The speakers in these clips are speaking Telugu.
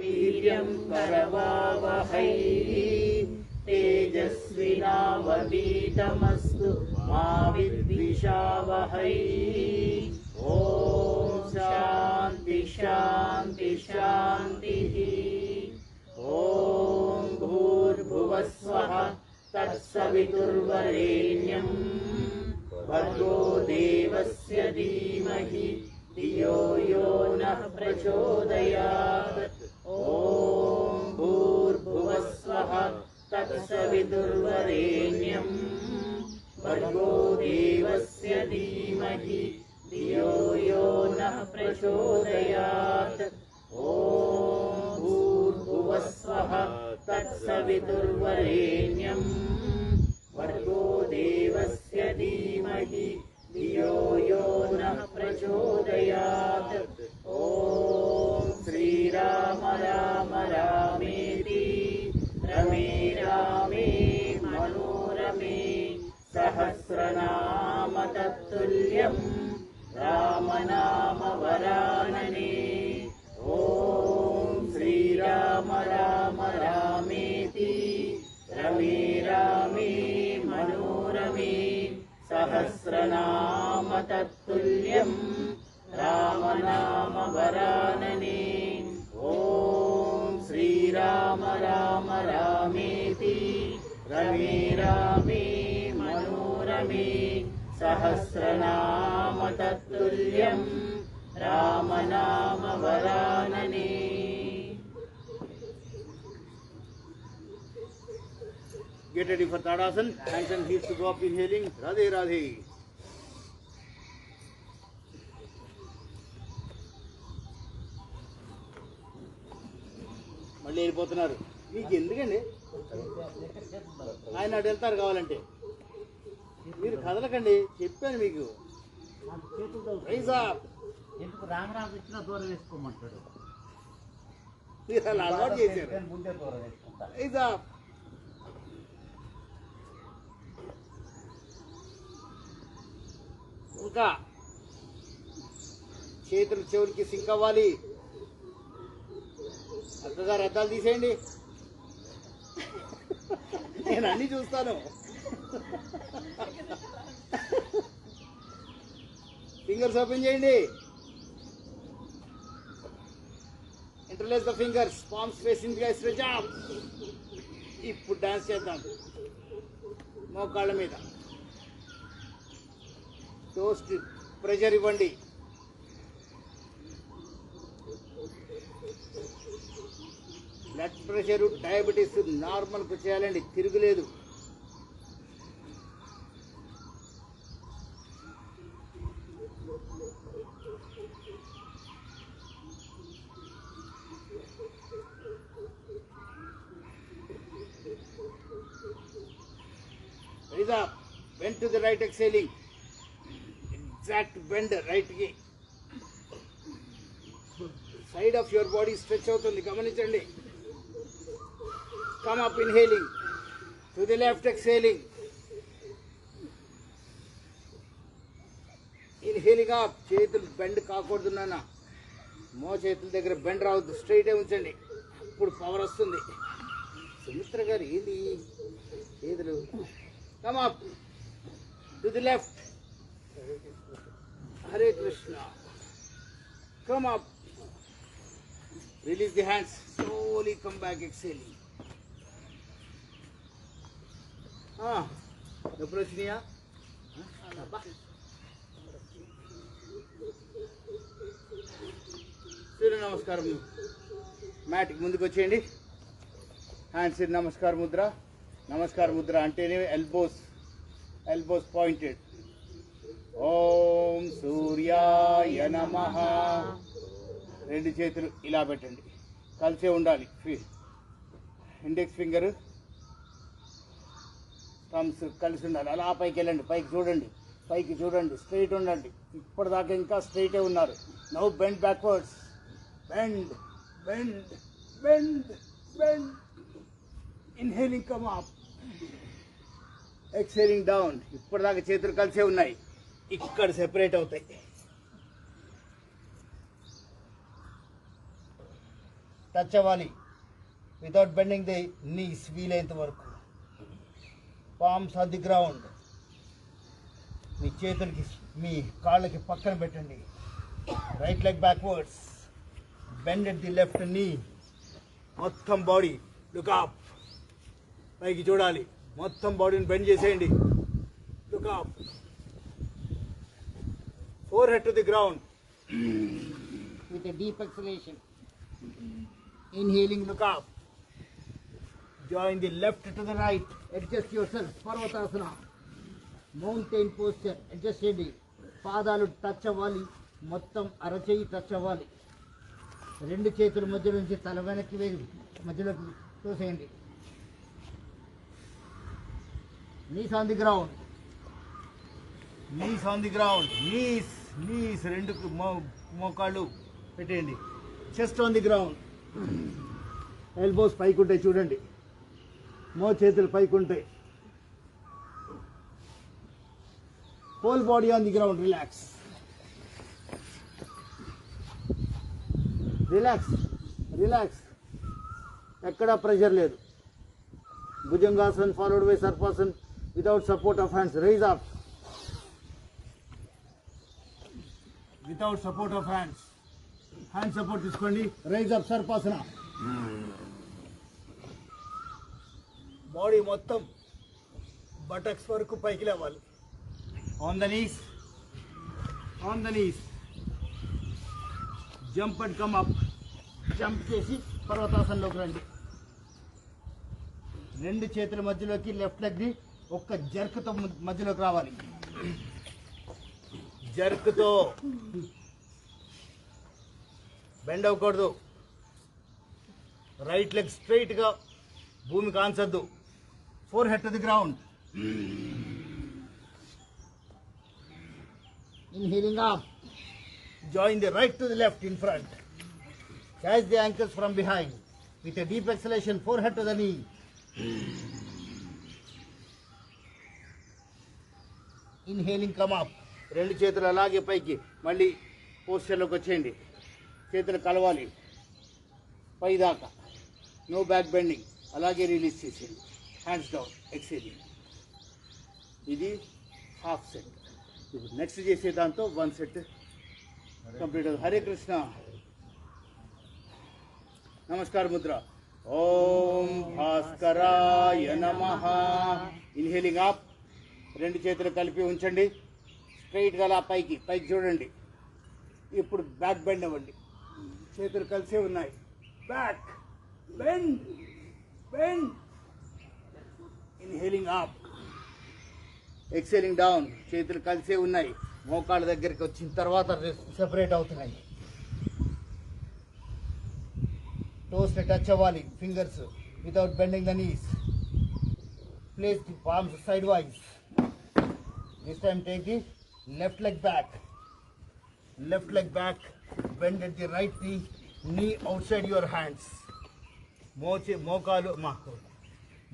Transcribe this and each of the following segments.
वीर्यं करवावहै तेजस्विनावधीतमस्तु मा विद्विषावहै। ॐ शान्ति शान्ति शान्तिः। ॐ भूर्भुवस्वः तत्सवितुर्वरेण्यं भर्गो देवस्य धीमहि धियो यो नः प्रचोदयात्। ॐ भूर्भुवस्वः तत्सवितुर्वरेण्यं भर्गो देवस्य धीमहि धियो यो नः प्रचोदयात्। ॐ भूर्भुवस्वः तत्सवितुर्वरेण्यं भर्गो देवस्य धीमहि धियो यो नः प्रचोदयात्। ॐ श्रीराम राम रामेति रमे रामे मनोरमे सहस्रनाम तत्तुल्यं रामनाम वरानने। ॐ श्रीराम राम रामेति रमे रामे मनोरमे सहस्रनाम तत्तुल्यं रामनाम वरानने। ॐ श्रीराम राम रामेति रमे रामे मनोरमे सहस्रनाम तत्तुल्यं रामनाम वरानने। Get ready for Tadasana. Hands and hips to go up, inhaling. Radhe Radhe. మళ్ళీ వెళ్ళిపోతున్నారు. మీకు ఎందుకండి? ఆయన అటు వెళ్తారు కావాలంటే. మీరు కదలకండి, చెప్పాను మీకు. ఎందుకు రామరాజు ఇచ్చిన దూరం వేసుకోమంటాడు. మీరు అలా అలవాటు చేశారు. ముందే దూరం వేసుకుంటా. ఇంకా చేతులు చెవులకి సింక్ అవ్వాలి. అక్కగారు అద్దాలు తీసేయండి, నేను అన్ని చూస్తాను. ఫింగర్స్ ఓపెన్ చేయండి. ఇంటర్లేస్ ద ఫింగర్స్, పామ్స్ ఫేసింగ్ గా స్ట్రెచ్ అప్. ఇప్పుడు డాన్స్ చేద్దాం. మోకాళ్ళ మీద టోస్ట్ ప్రెషర్ ఇవ్వండి. బ్లడ్ ప్రెషర్, డయాబెటీస్ నార్మల్కు చేయాలండి, తిరుగులేదు. Raise up, bend to the right, exhaling. Exact bend right ki. Side of your body stretch అవుతుంది, గమనించండి. Come up, inhaling. To the left, exhaling. Inhaling up. చేతులు బెండ్ కాకూడదు నాన్న. మో చేతుల దగ్గర బెండ్ రావద్దు, స్ట్రైట్ ఉంచండి. ఇప్పుడు పవర్ వస్తుంది. సుమిత్ర గారు ఏంది చేతులు? Come up. To the left. Hare Krishna. Come up. Release the hands. Slowly come back, exhaling. ఎప్పుడు వచ్చినాయా? సూర్య నమస్కారం. మ్యాట్కి ముందుకు వచ్చేయండి. హ్యాండ్స్ నమస్కార ముద్ర. నమస్కార ముద్ర అంటేనే ఎల్బోస్ పాయింటెడ్. ఓం సూర్యాయ నమః. రెండు చేతులు ఇలా పెట్టండి, కలిసే ఉండాలి. ఇండెక్స్ ఫింగర్, థమ్స్ కలిసి ఉండాలి. అలా పైకి వెళ్ళండి, పైకి చూడండి, పైకి చూడండి, స్ట్రైట్ ఉండండి. ఇప్పటిదాకా ఇంకా స్ట్రైటే ఉన్నారు. Now bend backwards. Bend bend bend bend. Inhaling come up, exhaling down. ఇప్పటిదాకా చేతులు కలిసే ఉన్నాయి, ఇక్కడ సెపరేట్ అవుతాయి. టచ్ అవ్వాలి వితౌట్ బెండింగ్ ది నీస్ వీలైనంత వరకు. Palms on the ground. మీ చేతులకి మీ కాళ్ళకి పక్కన పెట్టండి. Right leg backwards. Bend at the left knee. మొత్తం బాడీ లుక్ అప్. పైకి చూడాలి. మొత్తం బాడీని బెండ్ చేసేయండి. Look up. Forehead to the ground. With a deep exhalation. Inhaling, look up. Join the left to the right. Adjust yourself. Parvatasana. Mountain posture. Adjust చేయండి. పాదాలు టచ్ అవ్వాలి. మొత్తం అరచేయి టచ్ అవ్వాలి. రెండు చేతుల మధ్య నుంచి తల వెనక్కి మధ్యలోకి తోసేయండి. Knees on the ground. Knees on the ground. Knees. రెండు మోకాళ్ళు పెట్టేయండి. Chest on the ground. Elbows పైకి ఉంటాయి చూడండి. చేతులు పైకి ఉంటాయి. Whole body on the ground. Relax. Relax. Relax. ఎక్కడా ప్రెషర్ లేదు. Bhujangasan followed by sarpasan without support of hands. Raise up. Without support of hands. Hand support తీసుకోండి. Raise up sarpasana. బాడీ మొత్తం బటక్స్ వరకు పైకి లేవాలి. On the knees. On the knees. Jump and come up. Jump చేసి పర్వతాసనలోకి రండి. రెండు చేతుల మధ్యలోకి లెఫ్ట్ లెగ్ని ఒక్క జర్క్తో మధ్యలోకి రావాలి. జర్క్తో బెండ్ అవ్వకూడదు. రైట్ లెగ్ స్ట్రైట్గా భూమికి ఆన్సద్దు. Forehead to the ground. Inhaling up. Join the right to the left in front. Catch the ankles from behind. With a deep exhalation, forehead to the knee. Inhaling, come up. రెండు చేతులు అలాగే పైకి మళ్ళీ పోస్చర్లోకి వచ్చేయండి. చేతులు కలవాలి పై దాకా. No back bending. అలాగే రిలీజ్ చేసేయండి. Hands down. ఎక్సేలింగ్. ఇది హాఫ్ సెట్. ఇప్పుడు నెక్స్ట్ చేసే దాంతో 1 సెట్ కంప్లీట్ అవుతుంది. హరే కృష్ణ. నమస్కార ముద్ర. ఓం భాస్కరాయ నమః. Inhaling up. రెండు చేతులు కలిపి ఉంచండి. స్ట్రైట్గా అలా పైకి చూడండి. ఇప్పుడు బ్యాక్ బెండ్ అవ్వండి. చేతులు కలిసే ఉన్నాయి. Back bend. Bend. Inhaling up. Exhaling down. చేతులు కలిసే ఉన్నాయి. మోకాళ్ళ దగ్గరికి వచ్చిన తర్వాత సెపరేట్ అవుతున్నాయి. టోస్ టచ్ అవ్వాలి. Fingers without bending the knees. Place the palms side wise. This time take the left leg back. Left leg back. Bend at the right knee. Knee outside your hands.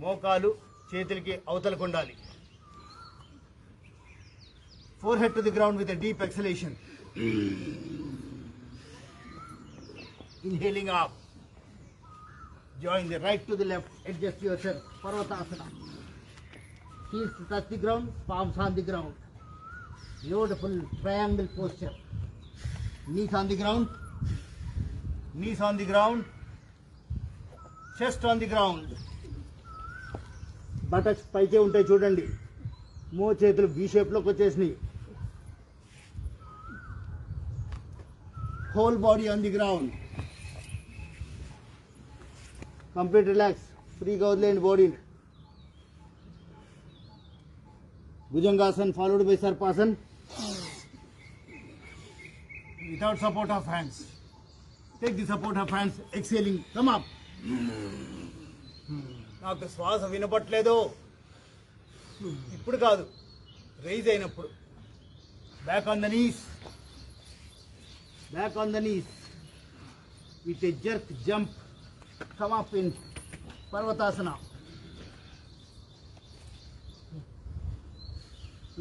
మోకాలు చేతులకి అవతలకు ఉండాలి. Forehead to the ground with a deep exhalation. Inhaling up. Join the right to the left. Adjust yourself. Parvatasana. Heels to touch the ground. Palms on the ground. Beautiful triangle posture. Knees on the ground. Knees on the ground. Chest on the ground. Buttocks పైకే ఉంటాయి చూడండి. చేతులు V షేప్లోకి వచ్చేసినాయి. Whole body on the ground. Complete relax. ఫ్రీగా వదిలేయండి బాడీని. Bhujangasan followed by సర్పాసన్. Without support of hands. Take the support of hands. Exhaling. Come up. నాకు శ్వాస వినపట్లేదు. ఇప్పుడు కాదు, రైజ్ అయినప్పుడు. Back on the knees. Back on the knees. With a jerk jump. Come up in Parvatasana.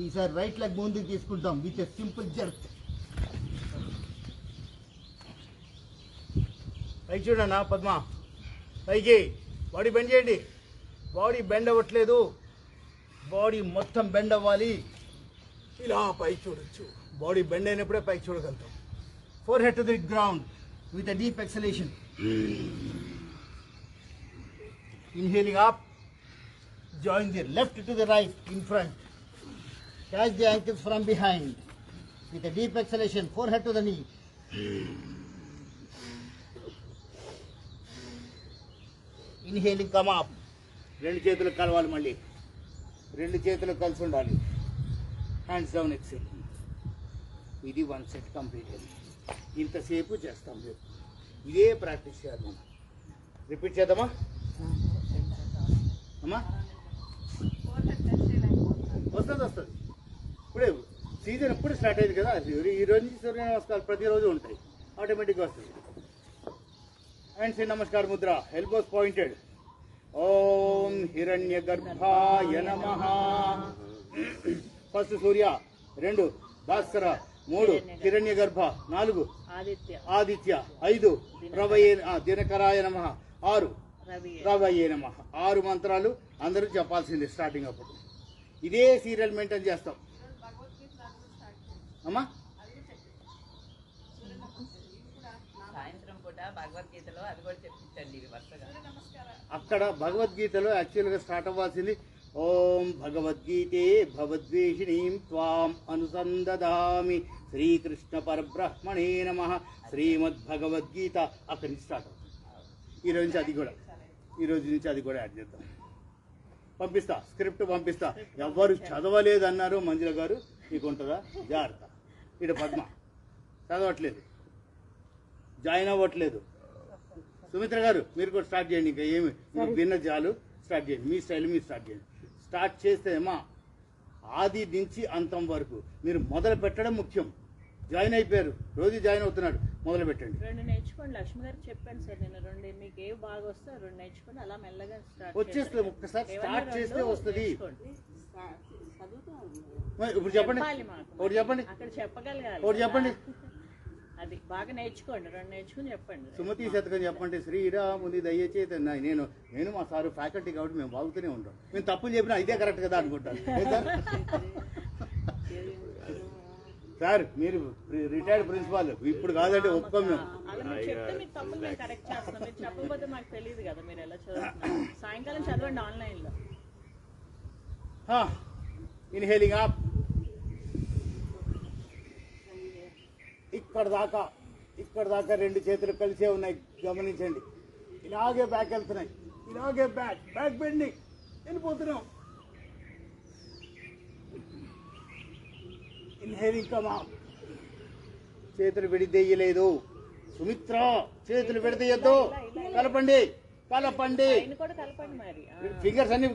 ఈసారి రైట్ లెగ్ ముందుకు తీసుకుంటాం విత్ ఎ సింపుల్ జర్క్. పైకి చూడన్నా పద్మ, పైకి. బాడీ బెండ్ చేయండి. బాడీ బెండ్ అవ్వట్లేదు, బాడీ మొత్తం బెండ్ అవ్వాలి. ఇలా పైకి చూడొచ్చు. బాడీ బెండ్ అయినప్పుడే పైకి చూడగలుగుతాం. Forehead to the ground with a deep exhalation. Inhaling up, join the left to the right in front. Catch the ankles from behind. With a deep exhalation, forehead to the knee. Inhaling, come up. రెండు చేతులు కలవాలి మళ్ళీ. రెండు చేతులు కలిసి ఉండాలి. Hands down exhale. ఇది 1 సెట్ కంప్లీట్. ఇంతసేపు చేస్తాం రేపు. ఇదే ప్రాక్టీస్ చేయాలి మనం. రిపీట్ చేద్దామా అమ్మా? వస్తుంది. ఇప్పుడే సీజన్ ఇప్పుడు స్టార్ట్ అయింది కదా. ఈ రోజు నుంచి సూర్య నమస్కారాలు ప్రతిరోజు ఉంటాయి, ఆటోమేటిక్గా వస్తుంది. అండ్ శ్రీ నమస్కార ముద్ర, ఎల్బోస్ పాయింటెడ్. ఓం హిరణ్య గర్భాయ నమః. ఫస్ట్ సూర్య, 2 భాస్కర, 3 హిరణ్య గర్భ, 4 ఆదిత్య, 5 దినకరాయ నమః, 6 రవయే నమః. 6 మంత్రాలు అందరూ చెప్పాల్సిందే స్టార్టింగ్ అప్పుడు. ఇదే సీరియల్ మెయింటైన్ చేస్తాం అమ్మా. సాయంత్రం పూట భగవద్గీతలో అది కూడా చెప్పించండి వరుసగా. అక్కడ భగవద్గీతలో యాక్చువల్గా స్టార్ట్ అవ్వాల్సింది ఓం భగవద్గీతే భవద్వేషిణీం త్వాం అనుసందదామి శ్రీకృష్ణ పరబ్రహ్మణే నమః శ్రీమద్భగవద్గీత. అక్కడి నుంచి స్టార్ట్ అవుతుంది. ఈ రోజు నుంచి అది కూడా యాడ్ చేద్దాం. పంపిస్తా, స్క్రిప్ట్ పంపిస్తా. ఎవరు చదవలేదన్నారు మంజుల గారు, మీకు ఉంటుందా? జాగ్రత్త. ఇటు పద్మ చదవట్లేదు, జాయిన్ అవ్వట్లేదు. సుమిత్ర గారు మీరు కూడా స్టార్ట్ చేయండి. ఇంకా ఏమి భిన్న చాలు, స్టార్ట్ చేయండి. మీ స్టైల్ మీరు స్టార్ట్ చేయండి. స్టార్ట్ చేస్తేమా ఆది నుంచి అంతం వరకు మీరు మొదలు పెట్టడం ముఖ్యం. జాయిన్ అయిపోయారు, రోజు జాయిన్ అవుతున్నాడు, మొదలు పెట్టండి. 2 నేర్చుకోండి. లక్ష్మి గారు చెప్పాను సార్ నేను. 2 మీకు ఏవి బాగా వస్తే 2 నేర్చుకోండి. అలా మెల్లగా స్టార్ట్ వచ్చేస్తుంది. ఒక్కసారి స్టార్ట్ చేస్తే వస్తుంది. ఇప్పుడు చెప్పండి, ఒకటి చెప్పండి, అక్కడ చెప్పగలగాలి. ఒకటి చెప్పండి. అది బాగా నేర్చుకోండి. 2 నేర్చుకుని చెప్పండి. సుమతి శతకం చెప్పండి. శ్రీరాముని దయచేత. నేను మా సారు ఫ్యాకల్టీ కాబట్టి మేము బాగుతూనే ఉంటాం. మేము తప్పులు చెప్పినా ఇదే కరెక్ట్ కదా అనుకుంటాను. సార్ మీరు రిటైర్డ్ ప్రిన్సిపాల్, ఇప్పుడు కాదంటే ఒప్పుకోం మేము. అలా మీరు చెప్తే మీకు తప్పులు మేము కరెక్ట్ చేస్తాం. మీరు చెప్పకపోతే మాకు తెలియదు కదా మీరు ఎలా చదువుతున్నారు. సాయంకాలం చదవండి ఆన్లైన్లో. Inhaling up. ఇక్కడ దాకా 2 చేతులు కలిసే ఉన్నాయి, గమనించండి. ఇలాగే బ్యాక్ వెళ్తున్నాయి, ఇలాగే బ్యాక్ బెండింగ్ వెళ్ళిపోతున్నాం. Inhaling come up. చేతులు విడిదెయ్యలేదు. సుమిత్ర చేతులు విడదీయద్దు. కలపండి. ఆయన కూడా కలపండి మరి. ఫింగర్స్ అన్ని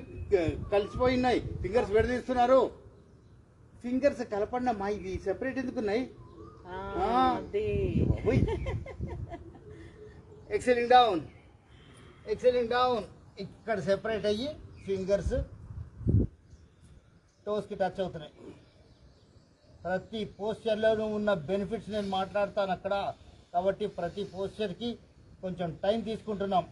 కలిసిపోయినాయి, ఫింగర్స్ విడదీస్తున్నారు. ఫింగర్స్ కలపండి అమ్మా. ఇవి సెపరేట్ ఎందుకున్నాయి? Exhaling down. ఇక్కడ సెపరేట్ అయ్యి ఫింగర్స్ టోస్కి టచ్ అవుతున్నాయి. ప్రతి పోస్చర్లోనూ ఉన్న బెనిఫిట్స్ నేను మాట్లాడతాను అక్కడ, కాబట్టి ప్రతి పోస్చర్కి కొంచెం టైం తీసుకుంటున్నాం.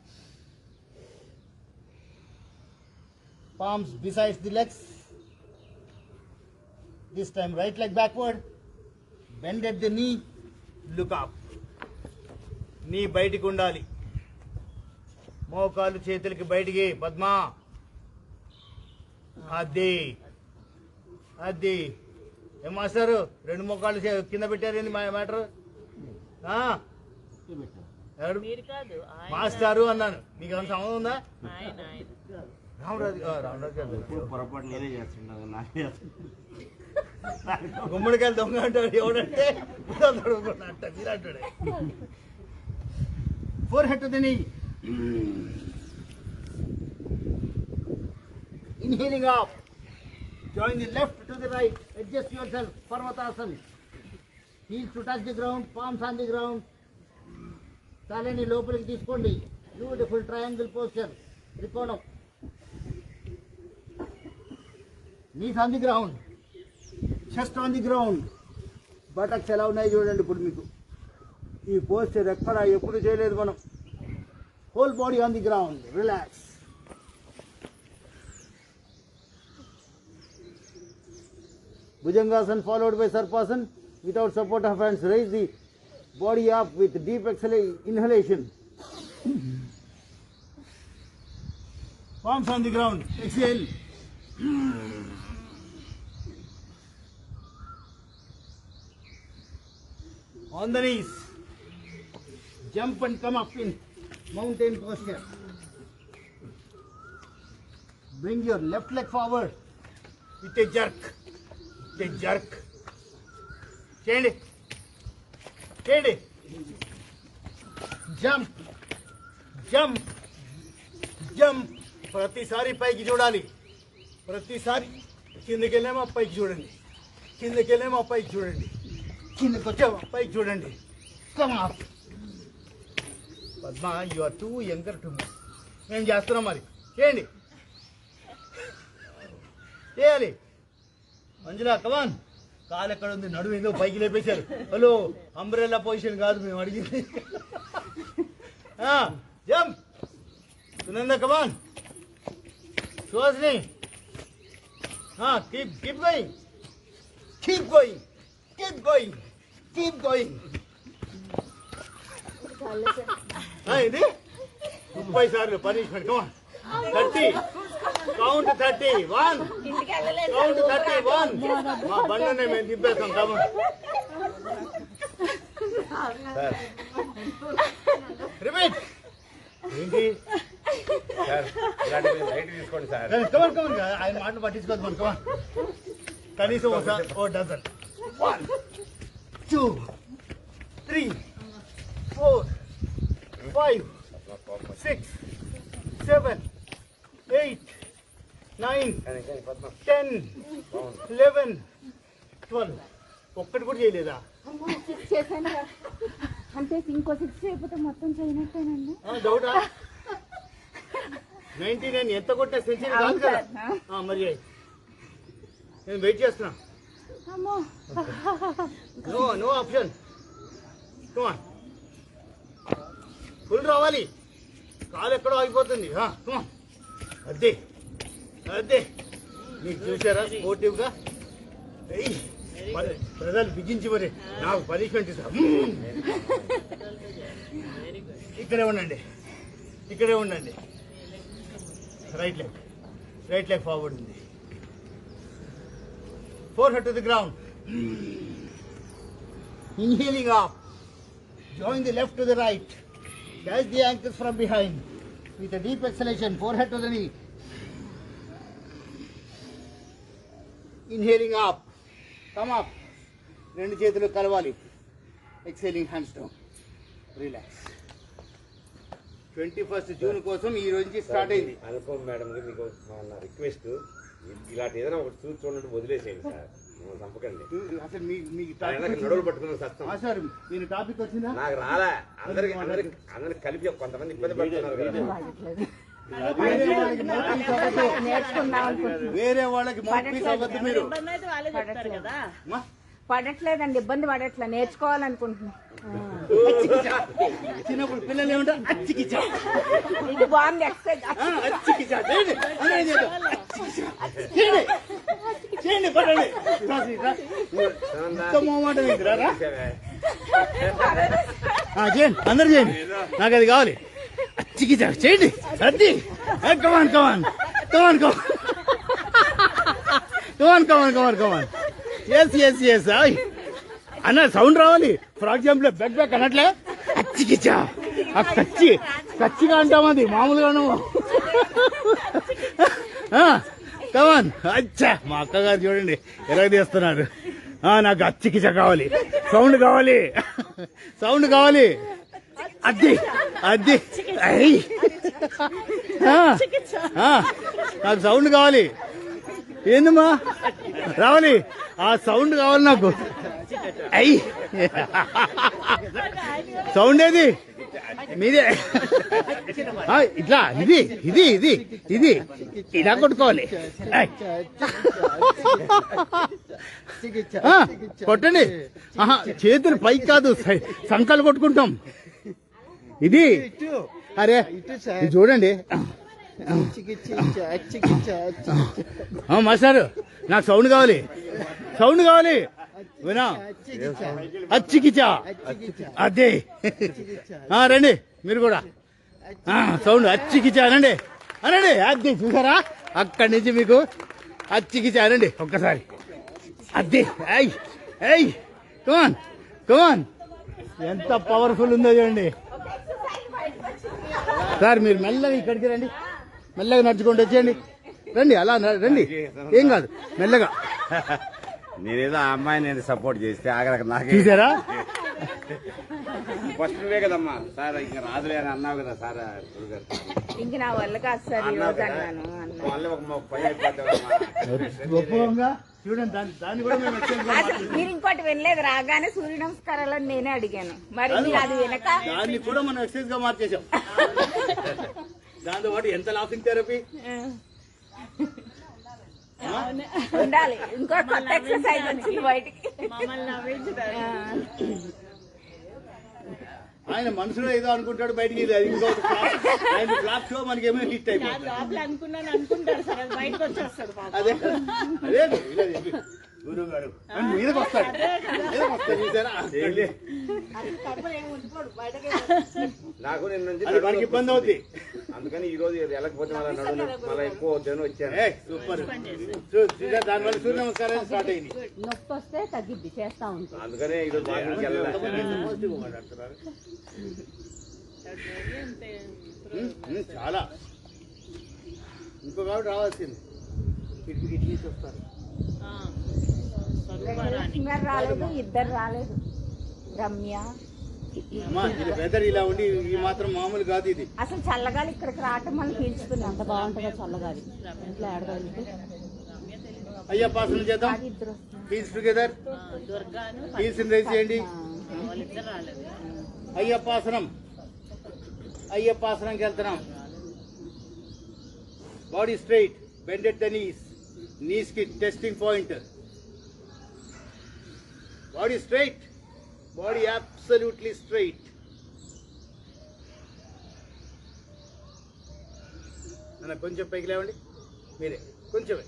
palms besides the legs. This time right leg backward, bend at the knee, look up. నీ బయటికి ఉండాలి, మోకాలు చేతులకి బయటికి. పద్మ అది ఏ మాస్టారు 2 మోకాలు కింద పెట్టారు. ఏంది మ్యాటర్? మీరు కాదు మాస్టారు అన్నాను. మీకు ఏమైనా సంబంధం ఉందా? ఆయన రామరాజు గారు పొరపాటు నేనే చేస్తున్నాను. గుమ్మడికాయలు దొంగ అంటాడు ఎవడంటే అంట మీరు అంటాడే. ఫోర్ హెడ్ టు ది నీ. Inhaling up. Join the left to the right. Adjust yourself. Parvatasana. Heels to touch the ground. Palms on the ground. తలని లోపలికి తీసుకోండి. Beautiful triangle posture. త్రికోణం. Knees on the ground. Chest on the ground. Buttocks ఎలా ఉన్నాయి చూడండి. ఇప్పుడు మీకు ఈ పోస్చర్ ఎప్పుడు చేయలేదు మనం. whole body on the ground. Relax. Bhujangasana followed by Sarpasana. Without support of hands, raise the body up with deep inhalation. Palms on the ground. Exhale. On the knees. Jump and come up in mountain posture. Bring your left leg forward with a jerk. With a jerk. Change it. Change it. Jump. Jump. Jump. ప్రతిసారి పైకి చూడాలి. ప్రతిసారి కిందకి వెళ్ళామో పైకి చూడండి. కిందకి వెళ్ళామో పైకి చూడండి. కిందకి వచ్చామో పైకి చూడండి. Come up. Padma, you are too younger to me. ఏం చేస్తున్నాం మరి? చేయండి. చేయాలి. మంజులా, కమాన్. కాలు ఎక్కడ ఉంది? నడుము ఏదో పైకి లేపేశారు. హలో, అంబ్రెల్లా పొజిషన్ కాదు మేము అడిగింది. Jump. Sunanda, come on. Suhasini, keep going. Keep going. Keep going. Keep going. ఇది 30 సార్లు పనిష్మెంట్. కమాన్. 30. కౌంట్ 30. 1. కౌంట్ 31. మా బండనే మేము దింపేస్తాం. కమాన్. రిపీట్. ఏంటి సార్ ఇలాంటి లైట్ తీసుకోండి సార్. కమాన్ కమాన్. ఆయన మాటలు పట్టించుకోదు మనం. కమాన్. కనీసం ఓ డజన్. 1 2 3 4 5 6 7 8 9 10 11 12. ఒక్కటి కూడా చేయలేదా? చేశాను అంటే ఇంకో 6 అయిపోతే మొత్తం చేయనట్టేనండి. డౌటా? 99 ఎంత కొట్టే సెంచరీ కాదు కదా. మరి నేను వెయిట్ చేస్తున్నా. అమ్మో, నో ఆప్షన్. కమాన్. ఫుల్ రావాలి. కాలు ఎక్కడో ఆగిపోతుంది. కమాన్. అదే అదే మీకు చూసారా స్పోర్టివ్గా? ప్రజలు బిగించి మరి నాకు పనిష్మెంట్ ఇస్తా. ఇక్కడే ఉండండి. ఇక్కడే ఉండండి. రైట్ లెగ్ ఫార్వర్డ్ ఉంది. Forehead to the ground. Inhaling up. Join the left to the right. Catch the ankles from behind. With a deep exhalation, forehead to the knee. Inhaling up. Come up. రెండు చేతులు కలవాలి. Exhaling hands down. Relax. 21st June కోసం ఈ రోజు నుంచి స్టార్ట్ అయింది. అనుకోం మేడం, మీకు నా రిక్వెస్ట్, ఇలాంటి ఏదైనా ఒకటి చూసి చూడండి, వదిలేసేయండి సార్. చంపకండి. అసలు మీకు నడువులు పట్టుకున్న సత్తం సార్, మీరు టాపిక్ వచ్చిందా? నాకు రాలే. అందరికి కలిపి కొంతమంది ఇబ్బంది పడుతున్నారు కదా. వేరే వాళ్ళకి మౌత్పీస్ అవ్వద్దు మీరు. ఇబ్బంది అయితే వాళ్ళే చెప్తారు కదా. పడట్లేదండి, ఇబ్బంది పడట్లే, నేర్చుకోవాలనుకుంటున్నాం. చిన్నప్పుడు పిల్లలు ఏమంటారు? అచ్చికిచ్చా. ఇది బాగుంది ఎక్సర్సైజ్. అచ్చికిచ్చా చేయండి. పడండి. మాట చేయండి. అందరు చేయండి. నాకు అది కావాలి. అచ్చికిచ్చా చేయండి. అద్ది. Come on come on come on come on come on come on come on. S అన్న సౌండ్ రావాలి. ఫర్ ఎగ్జాంపుల్ బ్యాక్ అనట్లే. అచ్చికిచ్చా. ఆ కచ్చిగా అంటాం, అది మామూలుగాను. కమాన్. అచ్చా, మా అక్కగారు చూడండి ఎలాగ తీస్తున్నారు. నాకు అచ్చికిచ్చా కావాలి. సౌండ్ కావాలి. అద్ది నాకు సౌండ్ కావాలి. ఏందమ్మా రావాలి? ఆ సౌండ్ కావాలి నాకు. అయ్యి సౌండ్ ఏది మీదే. ఇట్లా ఇది ఇలా కొట్టుకోవాలి. కొట్టండి. చేతులు పైకి కాదు, సంకలు కొట్టుకుంటాం. ఇది అరే ఇది చూడండి మాస్టారు నాకు సౌండ్ కావాలి వినా అచ్చికిచా అదే రండి మీరు కూడా సౌండ్ అచ్చికిచా అనండి అదే చూసారా అక్కడి నుంచి మీకు అచ్చికిచా అనండి ఒక్కసారి అదే కమాన్ ఎంత పవర్ఫుల్ ఉందో చూడండి సార్. మీరు మెల్లగా ఇక్కడికి రండి, మెల్లగా నడుచుకుంటూ వచ్చేయండి. రండి అలా రండి, ఏం కాదు, మెల్లగా. నేనేదో ఆ అమ్మాయిని నేను సపోర్ట్ చేస్తే ఆగలక నాకే చూసారా ఫస్ట్ నువ్వే కదమ్మా సార్ ఇంకా రాదులే అని అన్నావు కదా సార్ గురుగారు. ఇంక నా వల్ల కాదు సార్ ఈ అన్నావు రోజు కదా అన్నాను మళ్ళీ ఒక పని అయిపోతావమ్మా. గొప్పగా చూడండి, దాన్ని కూడా మేము మీరు ఇంకోటి వినలేదు, రాగానే సూర్య నమస్కారాలు అని నేనే అడిగాను, మరి మీరు అది వినక దాన్ని కూడా మనం ఎక్సర్సైజ్ గా మార్చేసాం. దాంతో పాటు ఎంత లాఫింగ్ థెరపీ ఉండాలి. ఇంకో కొత్త ఎక్సర్సైజ్ వచ్చింది బయటికి. మమ్మల్ని నవ్వించుతారు. ఆయన మనసులో ఏదో అనుకుంటాడు, బయటికి ఇంకో ఫ్లాప్ షో మనకేమో హిట్ అయిపోతుంది. లోపల అనుకుంటారు సార్, అది బయటకు వచ్చేస్తాడు పాపం. అదే గురువు గారు మీదకి వస్తాడు, చూసారా? నాకు నిన్న నుంచి అది మనకి ఇబ్బంది అవుద్ది. అందుకని ఈ రోజు వెళ్ళకపోతే మళ్ళీ ఎక్కువ అవుతాను వచ్చాను. సూపర్, దానివల్ల సూర్య నమస్కారాలు స్టార్ట్ అయింది. నొప్పి వస్తే తగ్గిద్ది, చేస్తా ఉంటాం. అందుకనే ఈ రోజు మార్నింగ్ వెళ్ళాలి. చాలా ఇంకో కాబట్టి రావాల్సింది. ఇటు నుంచి వస్తారు. సింగర్ రాలేదు, ఇద్దరు రాలేదు, రమ్య. వెదర్ ఇలా ఉండి ఈ మాత్రం మామూలు కాదు ఇది. అసలు చల్లగాలి ఇక్కడికి రావటం మనం పీల్చుకున్నాం, అంత బాగుంటుందో చల్లగాలి. ఇంట్లో ఏడగలిగితే అయ్యప్పాసన చేద్దాం. అది ఇద్దరు ప్లీజ్ టుగెదర్ దుర్గాను ప్లీజ్ రైజ్ చేయండి. వాళ్ళిద్దరు రాలేదు. అయ్యప్పాసనంకి వెళ్తున్నాం. Body straight, bend at the knees కి testing point. Body straight, body absolutely straight. అన్న కొంచెం పైకి లేవండి, మీరే కొంచెమే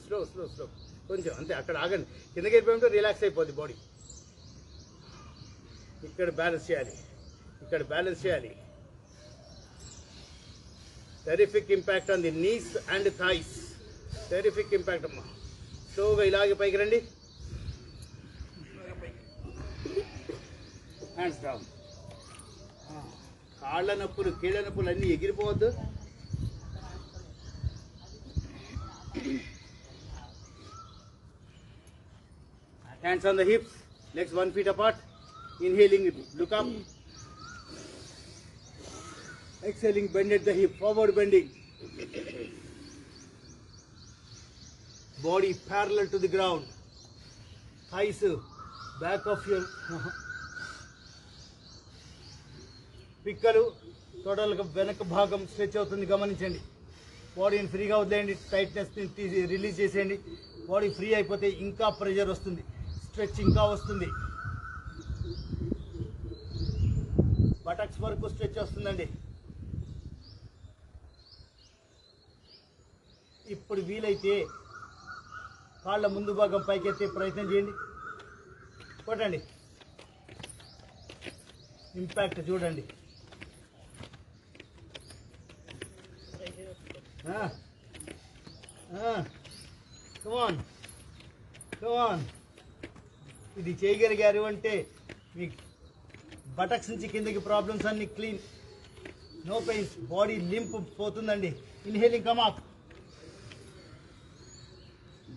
స్లో కొంచెం అంతే. అక్కడ ఆగండి, కిందకి వెళ్ళిపోయింటే రిలాక్స్ అయిపోద్ది బాడీ. ఇక్కడ బ్యాలెన్స్ చేయాలి. Terrific impact on the knees and thighs. Terrific impact అమ్మా. స్లోగా ఇలాగే పైకి రండి. Hands down. కాళ్ళ నొప్పులు, కీళ్ళ నొప్పులు అన్నీ ఎగిరిపోవద్దు. Hands on the hips, legs 1 feet apart. Inhaling, look up. Exhaling, bend at the hip, forward bending. Body parallel to the ground. Thighs back of your పిక్కలు టోటల్గా వెనక భాగం స్ట్రెచ్ అవుతుంది, గమనించండి. బాడీని ఫ్రీగా వదిలేయండి, టైట్నెస్ని తీసి రిలీజ్ చేసేయండి. బాడీ ఫ్రీ అయిపోతే ఇంకా ప్రెషర్ వస్తుంది, స్ట్రెచ్ ఇంకా వస్తుంది. బటక్స్ వరకు స్ట్రెచ్ వస్తుందండి. ఇప్పుడు వీలైతే కాళ్ళ ముందు భాగం పైకెత్తే ప్రయత్నం చేయండి, కొట్టండి. ఇంపాక్ట్ చూడండి. కమాన్. ఇది చేయగలిగారు అంటే మీ బటక్స్ నుంచి కిందకి ప్రాబ్లమ్స్ అన్ని clean, no pains, body limp పోతుందండి. Inhaling come up.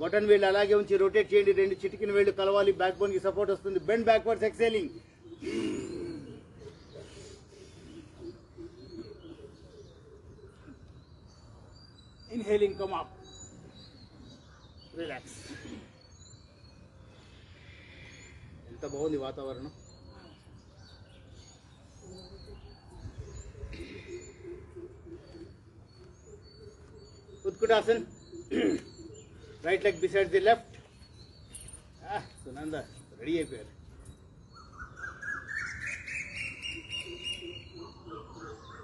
బటన్ వేళ్ళు అలాగే ఉంచి రొటేట్ చేయండి. 2 చిటికిన వేళ్ళు కలవాలి, బ్యాక్ బోన్ కి సపోర్ట్ వస్తుంది. Bend backwards, exhaling. Inhaling, come up. Relax. ఎంత బాగుంది వాతావరణం. Utkatasan. Right leg beside the left. Sunanda ready అయిపోయారు.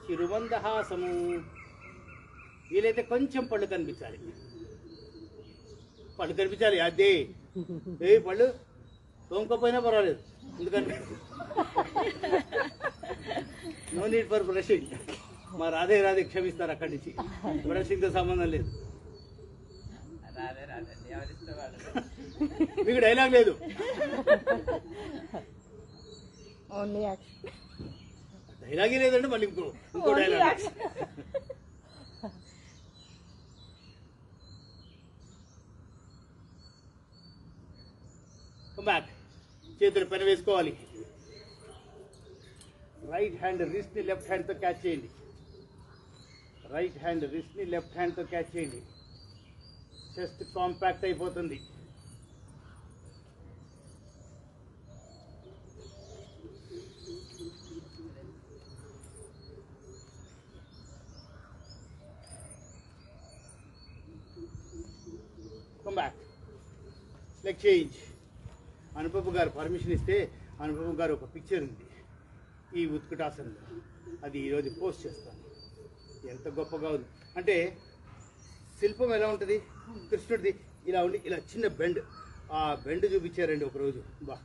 చిరుమందహాసము. వీలైతే కొంచెం పళ్ళు కనిపించాలి, పళ్ళు కనిపించాలి. అదే ఏ పళ్ళు తోముకోపోయినా పర్వాలేదు, ఎందుకంటే నో నీడ్ ఫర్ బ్రషింగ్. మా రాధే క్షమిస్తారు, అక్కడి నుంచి బ్రషింగ్తో సంబంధం లేదు. రాదండి ఎవరిష్టం వాళ్ళు. మీకు డైలాగ్ లేదు, ఓన్లీ యాక్షన్. డైలాగే లేదంటే మళ్ళీ ఇంకో డైలాగ్. బ్యాక్ చేతులు పని వేసుకోవాలి. రైట్ హ్యాండ్ రిస్ట్ని లెఫ్ట్ హ్యాండ్తో క్యాచ్ చేయండి. రైట్ హ్యాండ్ రిస్ట్ని లెఫ్ట్ హ్యాండ్తో క్యాచ్ చేయండి. చెస్ట్ కాంపాక్ట్ అయిపోతుంది. Back leg change. అనుపమ గారు పర్మిషన్ ఇస్తే అనుపమ గారు ఒక పిక్చర్ ఉంది ఈ ఉత్కటాసనలో, అది ఈరోజు పోస్ట్ చేస్తాను. ఎంత గొప్పగా ఉంది అంటే శిల్పం ఎలా ఉంటుంది, కృష్ణుడిది ఇలా ఉండి ఇలా చిన్న బెండ్, ఆ బెండ్ చూపించారండి ఒకరోజు. బా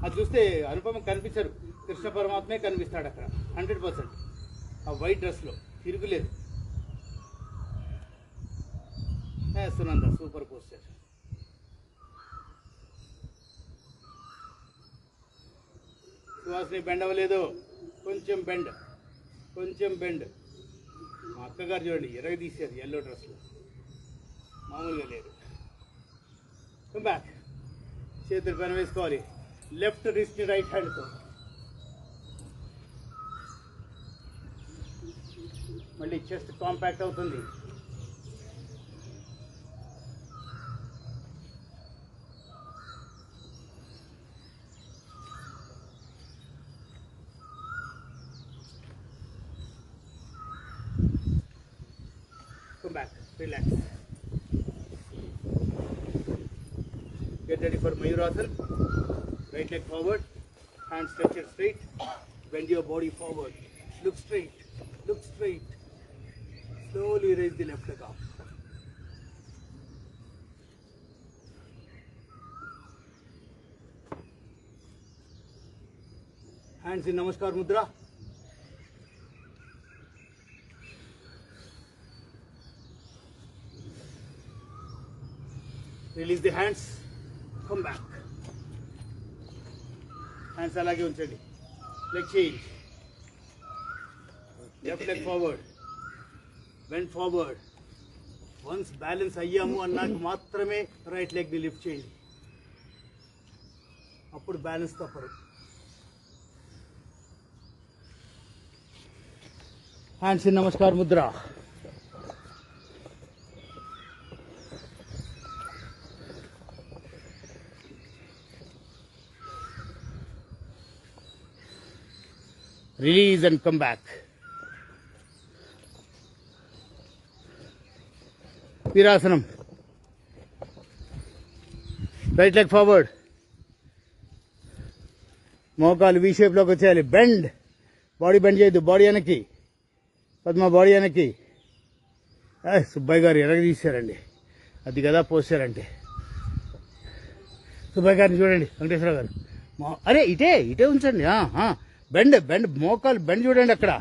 అది చూస్తే అనుపమ కనిపించరు, కృష్ణ పరమాత్మే కనిపిస్తాడు అక్కడ 100%. ఆ వైట్ డ్రెస్లో తిరుగులేదు. Sunanda super poster. Suhasini bend అవ్వలేదు, కొంచెం బెండ్, కొంచెం బెండ్. మా అక్కగారు చూడండి ఎరగ తీసారు ఎల్లో డ్రెస్లో, మామూలుగా లేదు. బ్యాక్ చేతులు పని వేసుకోవాలి. లెఫ్ట్ రిస్ట్ రైట్ హ్యాండ్తో, మళ్ళీ చెస్ట్ కాంపాక్ట్ అవుతుంది. Come back, relax. Get ready for Mayurasana. Right leg forward, hands stretched straight. Bend your body forward. Look straight, look straight. Slowly raise the left leg up. Hands in Namaskar Mudra. Release the hands. Come back. Hands alage unchandi. Leg change. Left leg forward. Bend forward. Once balance ayyamu annaku maatrame right leg ni lift cheyandi. Appudu balance tappadu. Hands in Namaskar Mudra. Release and come back. Virasanam. Right leg forward. మోకాలు వి షేప్ లోకి వచ్చేయాలి. బెండ్, బాడీ బెండ్ చేయొద్దు, బాడీ వెనక్కి. పద్మ బాడీ వెనక్కి. సుబ్బయ్య గారు ఎరగ తీశారండి, అది కదా పోసారంటే. సుబ్బయ్య గారిని చూడండి, వెంకటేశ్వర గారు. అరే ఇటే ఇటే ఉంచండి. బెండ్ బెండ్, మోకాలు బెండ్ చూడండి, అక్కడ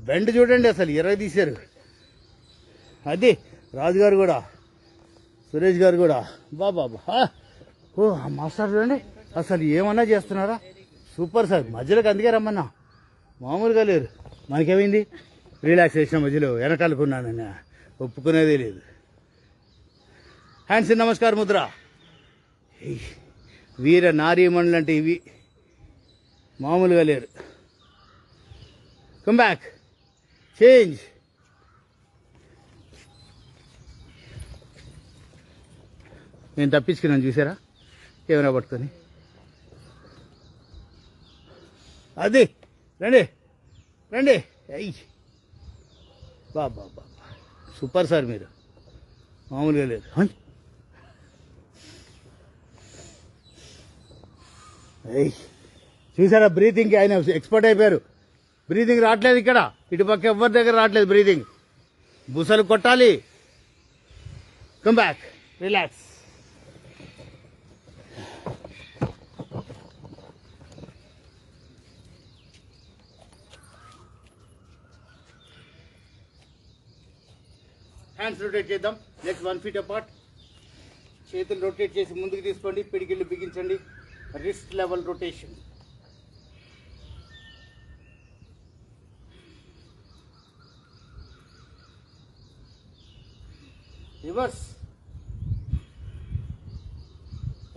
బెండ్ చూడండి, అసలు ఎరగ తీశారు. అది రాజుగారు కూడా, సురేష్ గారు కూడా. బాబా ఓ మాస్టర్ చూడండి, అసలు ఏమన్నా చేస్తున్నారా, సూపర్ సార్. మధ్యలోకి అందుకే రమ్మన్నా, మామూలుగా లేరు. మనకేమైంది, రిలాక్సేషన్ మధ్యలో వెనకాలకున్నానని ఒప్పుకునేదే లేదు. Hands in namaskar Mudra. వీర నారీమణులు అంటే ఇవి, మామూలుగా లేరు. Come back, change. నేను తప్పించుకున్నాను చూసారా, కెమెరా పట్టుకొని. అది రండి రండి. అయ్యి బాబా బాబా, సూపర్ సార్, మీరు మామూలుగా లేదు. చూసారా బ్రీతింగ్కి ఆయన ఎక్స్పర్ట్ అయిపోయారు. బ్రీదింగ్ రావట్లేదు ఇక్కడ, ఇటుపక్క ఎవరి దగ్గర రావట్లేదు బ్రీదింగ్. బుసలు కొట్టాలి. Come back, relax. Hands rotate చేద్దాం. Next 1 feet apart. చేతులు రొటేట్ చేసి ముందుకు తీసుకోండి. పిడికిళ్ళు బిగించండి. Wrist level rotation. రివర్స్.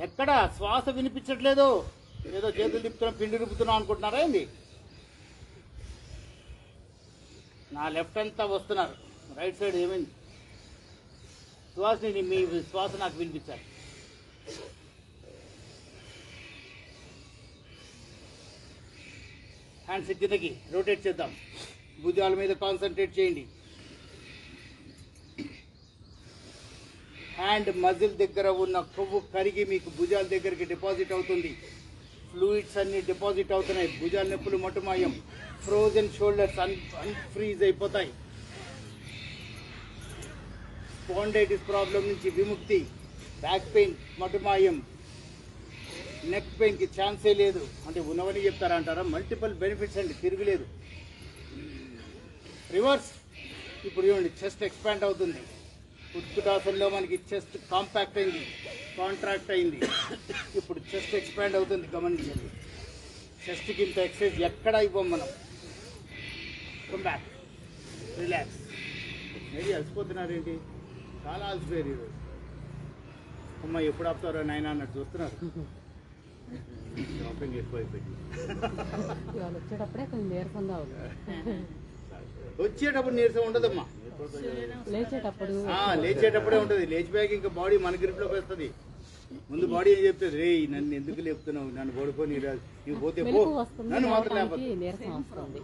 ఎక్కడ శ్వాస వినిపించట్లేదు, ఏదో చేతులు తిప్పుతున్నాం పిండి రుపుతున్నాం అనుకుంటున్నారా ఏంది? నా లెఫ్ట్ అంతా వస్తున్నారు, రైట్ సైడ్ ఏమైంది? శ్వాసని మీ శ్వాస నాకు వినిపించాలి. హ్యాండ్స్ కిందకి రొటేట్ చేద్దాం. భుజాల మీద కాన్సన్ట్రేట్ చేయండి. హ్యాండ్ మజిల్ దగ్గర ఉన్న కొవ్వు కరిగి మీకు భుజాల దగ్గరికి డిపాజిట్ అవుతుంది. ఫ్లూయిడ్స్ అన్ని డిపాజిట్ అవుతున్నాయి. భుజాల నొప్పులు మటుమాయం. ఫ్రోజన్ షోల్డర్స్ అన్ఫ్రీజ్ అయిపోతాయి. స్పాండైటిస్ ప్రాబ్లం నుంచి విముక్తి. బ్యాక్ పెయిన్ మటుమాయం. నెక్ పెయిన్కి ఛాన్సే లేదు. అంటే ఉన్నవని చెప్తారంటారా? మల్టిపుల్ బెనిఫిట్స్ అండి, తిరుగులేదు. రివర్స్. ఇప్పుడు చూడండి, చెస్ట్ ఎక్స్పాండ్ అవుతుంది. ఉత్కుటాసనలో మనకి చెస్ట్ కాంపాక్ట్ అయింది, కాంట్రాక్ట్ అయింది. ఇప్పుడు చెస్ట్ ఎక్స్పాండ్ అవుతుంది, గమనించండి. చెస్ట్కి ఇంత ఎక్సర్సైజ్ ఎక్కడా ఇవ్వం మనం. Come back, relax. మేబీ అలసిపోతున్నారేంటి? చాలా అలసిపోయారు ఈరోజు. అమ్మ ఎప్పుడు ఆపుతారో నాయన అన్నట్టు చూస్తున్నారు. షాపింగ్ ఎక్కువ అయిపోయింది. వచ్చేటప్పుడే కొంచెం నీరసంగా ఉంది. వచ్చేటప్పుడు నీరసం ఉండదమ్మా, లేచేటప్పుడే ఉంటుంది. లేచిపోయాక ఇంకా బాడీ మన గ్రిప్లోకి వస్తుంది. ముందు బాడీ ఏం చెప్తుంది, రే నన్ను ఎందుకు లేపుతున్నావు, నన్ను పడుకొని నువ్వు పోతే పో, నన్ను మాత్రం లేకపోతే. నీరసం వస్తుంది.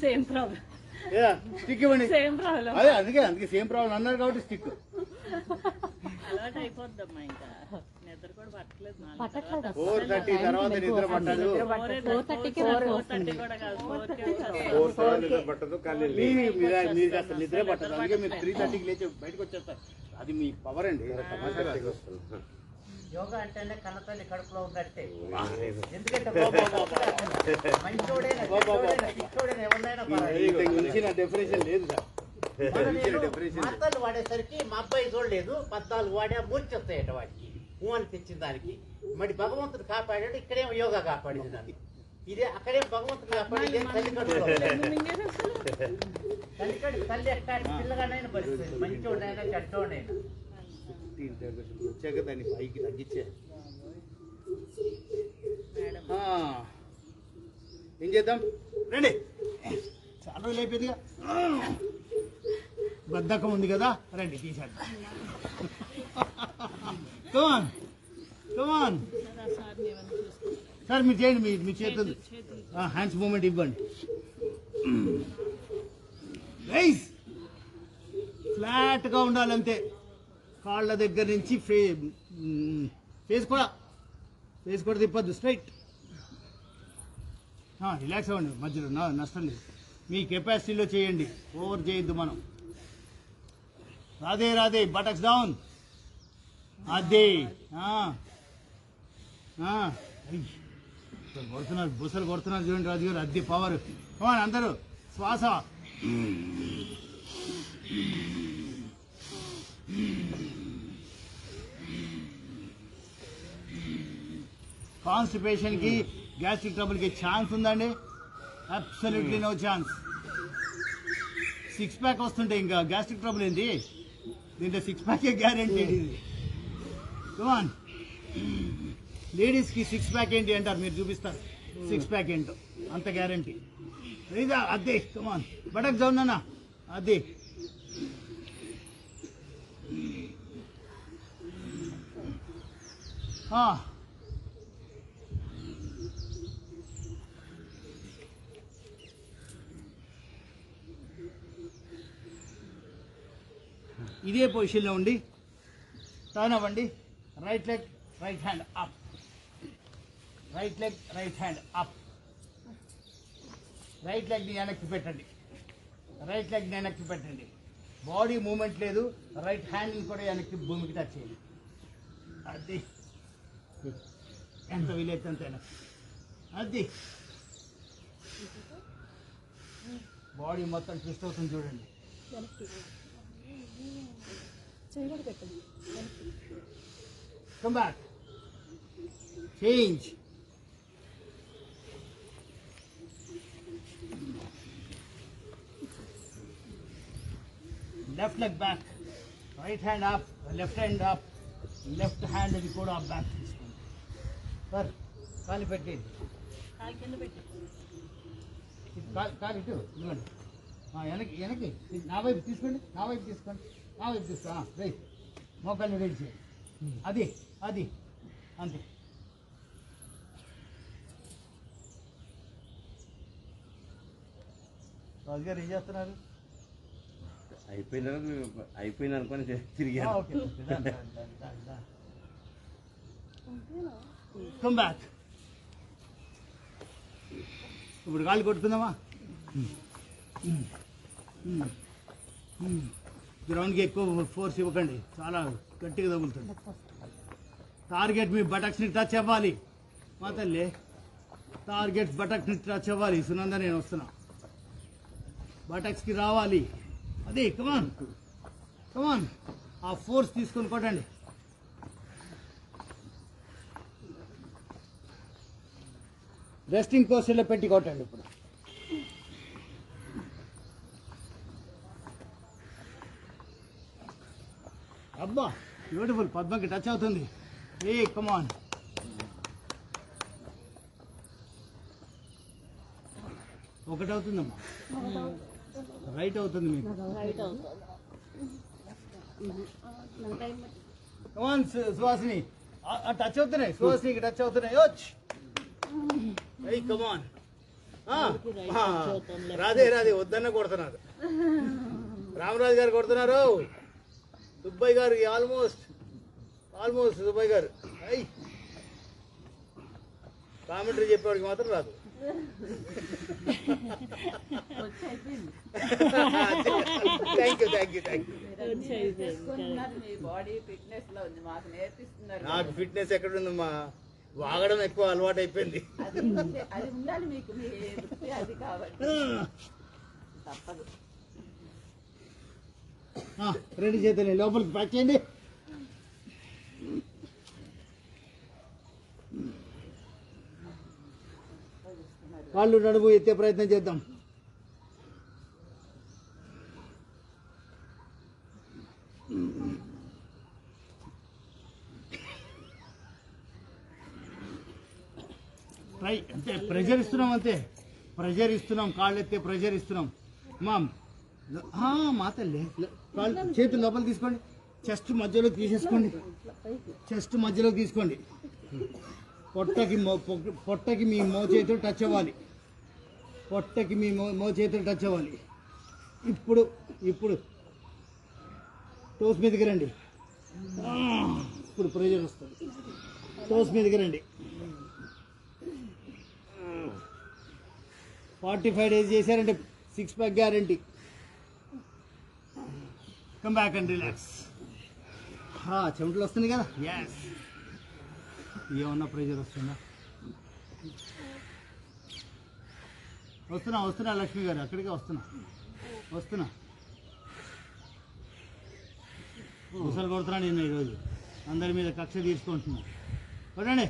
Same problem. స్టిక్ ఇవ్వండి. Same problem. అదే అందుకే సేమ్ ప్రాబ్లం అన్నారు కాబట్టి స్టిక్. అలవాటు అయిపోద్దమ్మా, ఇంకా నిద్ర కూడా పట్టలేదు. 4:30 తర్వాత నిద్ర పట్టదు. 4:30 కూడా కాదు, 4 పట్టదు కానీ మీరు అసలు నిద్రే పట్టదు. అందుకే మీరు 3:30కి లేచి బయటకు వచ్చేస్తారు. అది మీ పవర్ అండి. యోగా అంటేనే కన్నతల్లి కడుపులో ఉన్నట్టే. ఎందుకంటే మించిన డెఫినేషన్ లేదు సార్. మాతలు వాడేసరికి మా అబ్బాయి చూడలేదు, 14 వాడే మూర్చొస్తాయట వాటికి. అని తెచ్చిన దానికి మరి భగవంతుడు కాపాడాడు. ఇక్కడేమో యోగా కాపాడింది దాన్ని. ఇదే అక్కడేం భగవంతుడు కాపాడేది తల్లి కడుపులో. తల్లి ఎక్కడ పిల్లగానైనా పరిస్థితి, మంచోడైనా చెడ్డోడైనా. వచ్చాక దాన్ని పైకి తగ్గించే. ఏం చేద్దాం రండి. చాలా రోజులు అయిపోయిందిగా, బద్ధకం ఉంది కదా, రండి తీసేద్దాం. కమాన్ కమాన్ సార్, మీరు చేయండి. మీ చేతులు హ్యాండ్స్ మూమెంట్ ఇవ్వండి. ఫ్లాట్గా ఉండాలంతే. కాళ్ళ దగ్గర నుంచి ఫేస్ కూడా తిప్పద్దు, స్ట్రైట్. రిలాక్స్ అవ్వండి, మధ్యలో నష్టం లేదు. మీ కెపాసిటీలో చేయండి, ఓవర్ చేయొద్దు మనం. Radhe buttocks down. అదే కొడుతున్నారు, బుసలు కొడుతున్నారు చూడండి రాజు గారు. అద్దె పవర్. అందరూ శ్వాస. కాన్స్టిపేషన్ కి, గ్యాస్ట్రిక్ ట్రబుల్ కి ఛాన్స్ ఉందండి? Absolutely no chance. 6 ప్యాక్ వస్తుంటే ఇంకా గ్యాస్ట్రిక్ ట్రబుల్ ఏంటి? దీంట్లో 6 ప్యాకే గ్యారెంటీ. కమాన్. లేడీస్ కి 6 ప్యాక్ ఏంటి అంటారు, మీరు చూపిస్తారు 6 ప్యాక్ ఏంటో, అంత గ్యారెంటీ. అదే కమాన్, బటక్ డౌన్ అన్న. అదే ఇదే పొజిషన్లో ఉండి టర్న్ అవ్వండి. Right leg right hand up, right leg right hand up, right లెగ్ని వెనక్కి పెట్టండి, రైట్ లెగ్ని వెనక్కి పెట్టండి. బాడీ మూమెంట్ లేదు, రైట్ హ్యాండ్ని కూడా వెనక్కి భూమికి టచ్ చేయండి. అది ఎంత వీలైతే అంతేనా. అది బాడీ మొత్తం ట్విస్ట్ అవుతుంది చూడండి. Come back, change. Left leg back, right hand up, left hand up, left hand అది కూడా బ్యాక్ తీసుకోండి. సార్ కాలు పెట్టేది, కాలు కింద పెట్టి కాలు ఇటు ఇవ్వండి. వెనక్కి వెనక్కి నా వైపు తీసుకోండి, నా వైపు తీసుకోండి, నా వైపు తీసుకో. రైట్ మోకాళ్ళు రైట్ చేయండి. అది అది అంతే. రాజుగారు ఏం చేస్తున్నారు? అయిపోయింది అనుకొని తిరిగి ఓకే, కమ్ బ్యాక్. ఇప్పుడు కాళ్ళు కొట్టుకుందామా? గ్రౌండ్కి ఎక్కువ ఫోర్స్ ఇవ్వకండి, చాలా గట్టిగా తగులుతుంది. టార్గెట్ మీ బటక్స్ని టచ్ అవ్వాలి మా తల్లి, టార్గెట్ బటక్స్ని టచ్ అవ్వాలి. సునంద నేను వస్తున్నా, బటక్స్కి రావాలి. అదే కమాన్ కమాన్, ఆ ఫోర్స్ తీసుకొని కొట్టండి. రెస్టింగ్ పోస్టర్లో పెట్టి కొట్టండి. ఇప్పుడు అబ్బా బ్యూటిఫుల్, పద్మకి టచ్ అవుతుంది. ఏ కమాన్, ఒకటి అవుతుందమ్మా, రైట్ అవుతుంది మీకు. కమాన్ సుహాసిని, టచ్ అవుతున్నాయి, సుహాసినికి టచ్ అవుతున్నాయి. కమాన్, రాధే రాధే వద్దన్న కొడుతున్నారు, రామరాజు గారు కొడుతున్నారు, సుబ్బయ్య గారు ఆల్మోస్ట్ సుబ్బయ్య గారు. కామెంటరీ చెప్పేవాడికి మాత్రం రాదు. Thank you. Me body fitness లో ఉంది, మాకు నేర్పిస్తున్నారు. నాకు ఫిట్నెస్ ఎక్కడుందమ్మా, వాగడం ఎక్కువ అలవాటు అయిపోయింది. అది ఉండాలి మీకు, మీ వృత్తి అది కాబట్టి తప్పదు. రెడీ చేద్దాం, లోపలికి ప్యాక్ చేయండి. కాళ్ళు నడుము ఎత్తే ప్రయత్నం చేద్దాం. ట్రై అంతే, ప్రెషర్ ఇస్తున్నాం, అంతే ప్రెషర్ ఇస్తున్నాం, కాళ్ళు ఎత్తే ప్రెషర్ ఇస్తున్నాం. మా తల్లి కాళ్ళు చేతులు లోపల తీసుకోండి, చెస్ట్ మధ్యలోకి తీసేసుకోండి, చెస్ట్ మధ్యలోకి తీసుకోండి. పొట్టకి మీ మోచేతులు టచ్ అవ్వాలి, పొట్టకి మీ మోచేతులు టచ్ అవ్వాలి. ఇప్పుడు టోస్ మీదకి రండి. ఇప్పుడు ప్రెషర్ వస్తుంది, టోస్ మీదకి రండి. 45 డేస్ చేశారంటే 6 pack guarantee. Come back and relax. చెమటలు వస్తుంది కదా, ఎస్. ఏమన్నా ప్రెషర్ వస్తుందా? వస్తున్నా లక్ష్మి గారు, అక్కడికే వస్తున్నా. ముసలు కొడుతున్నాను నేను ఈరోజు, అందరి మీద కక్ష తీసుకుంటున్నా. కొట్టండి.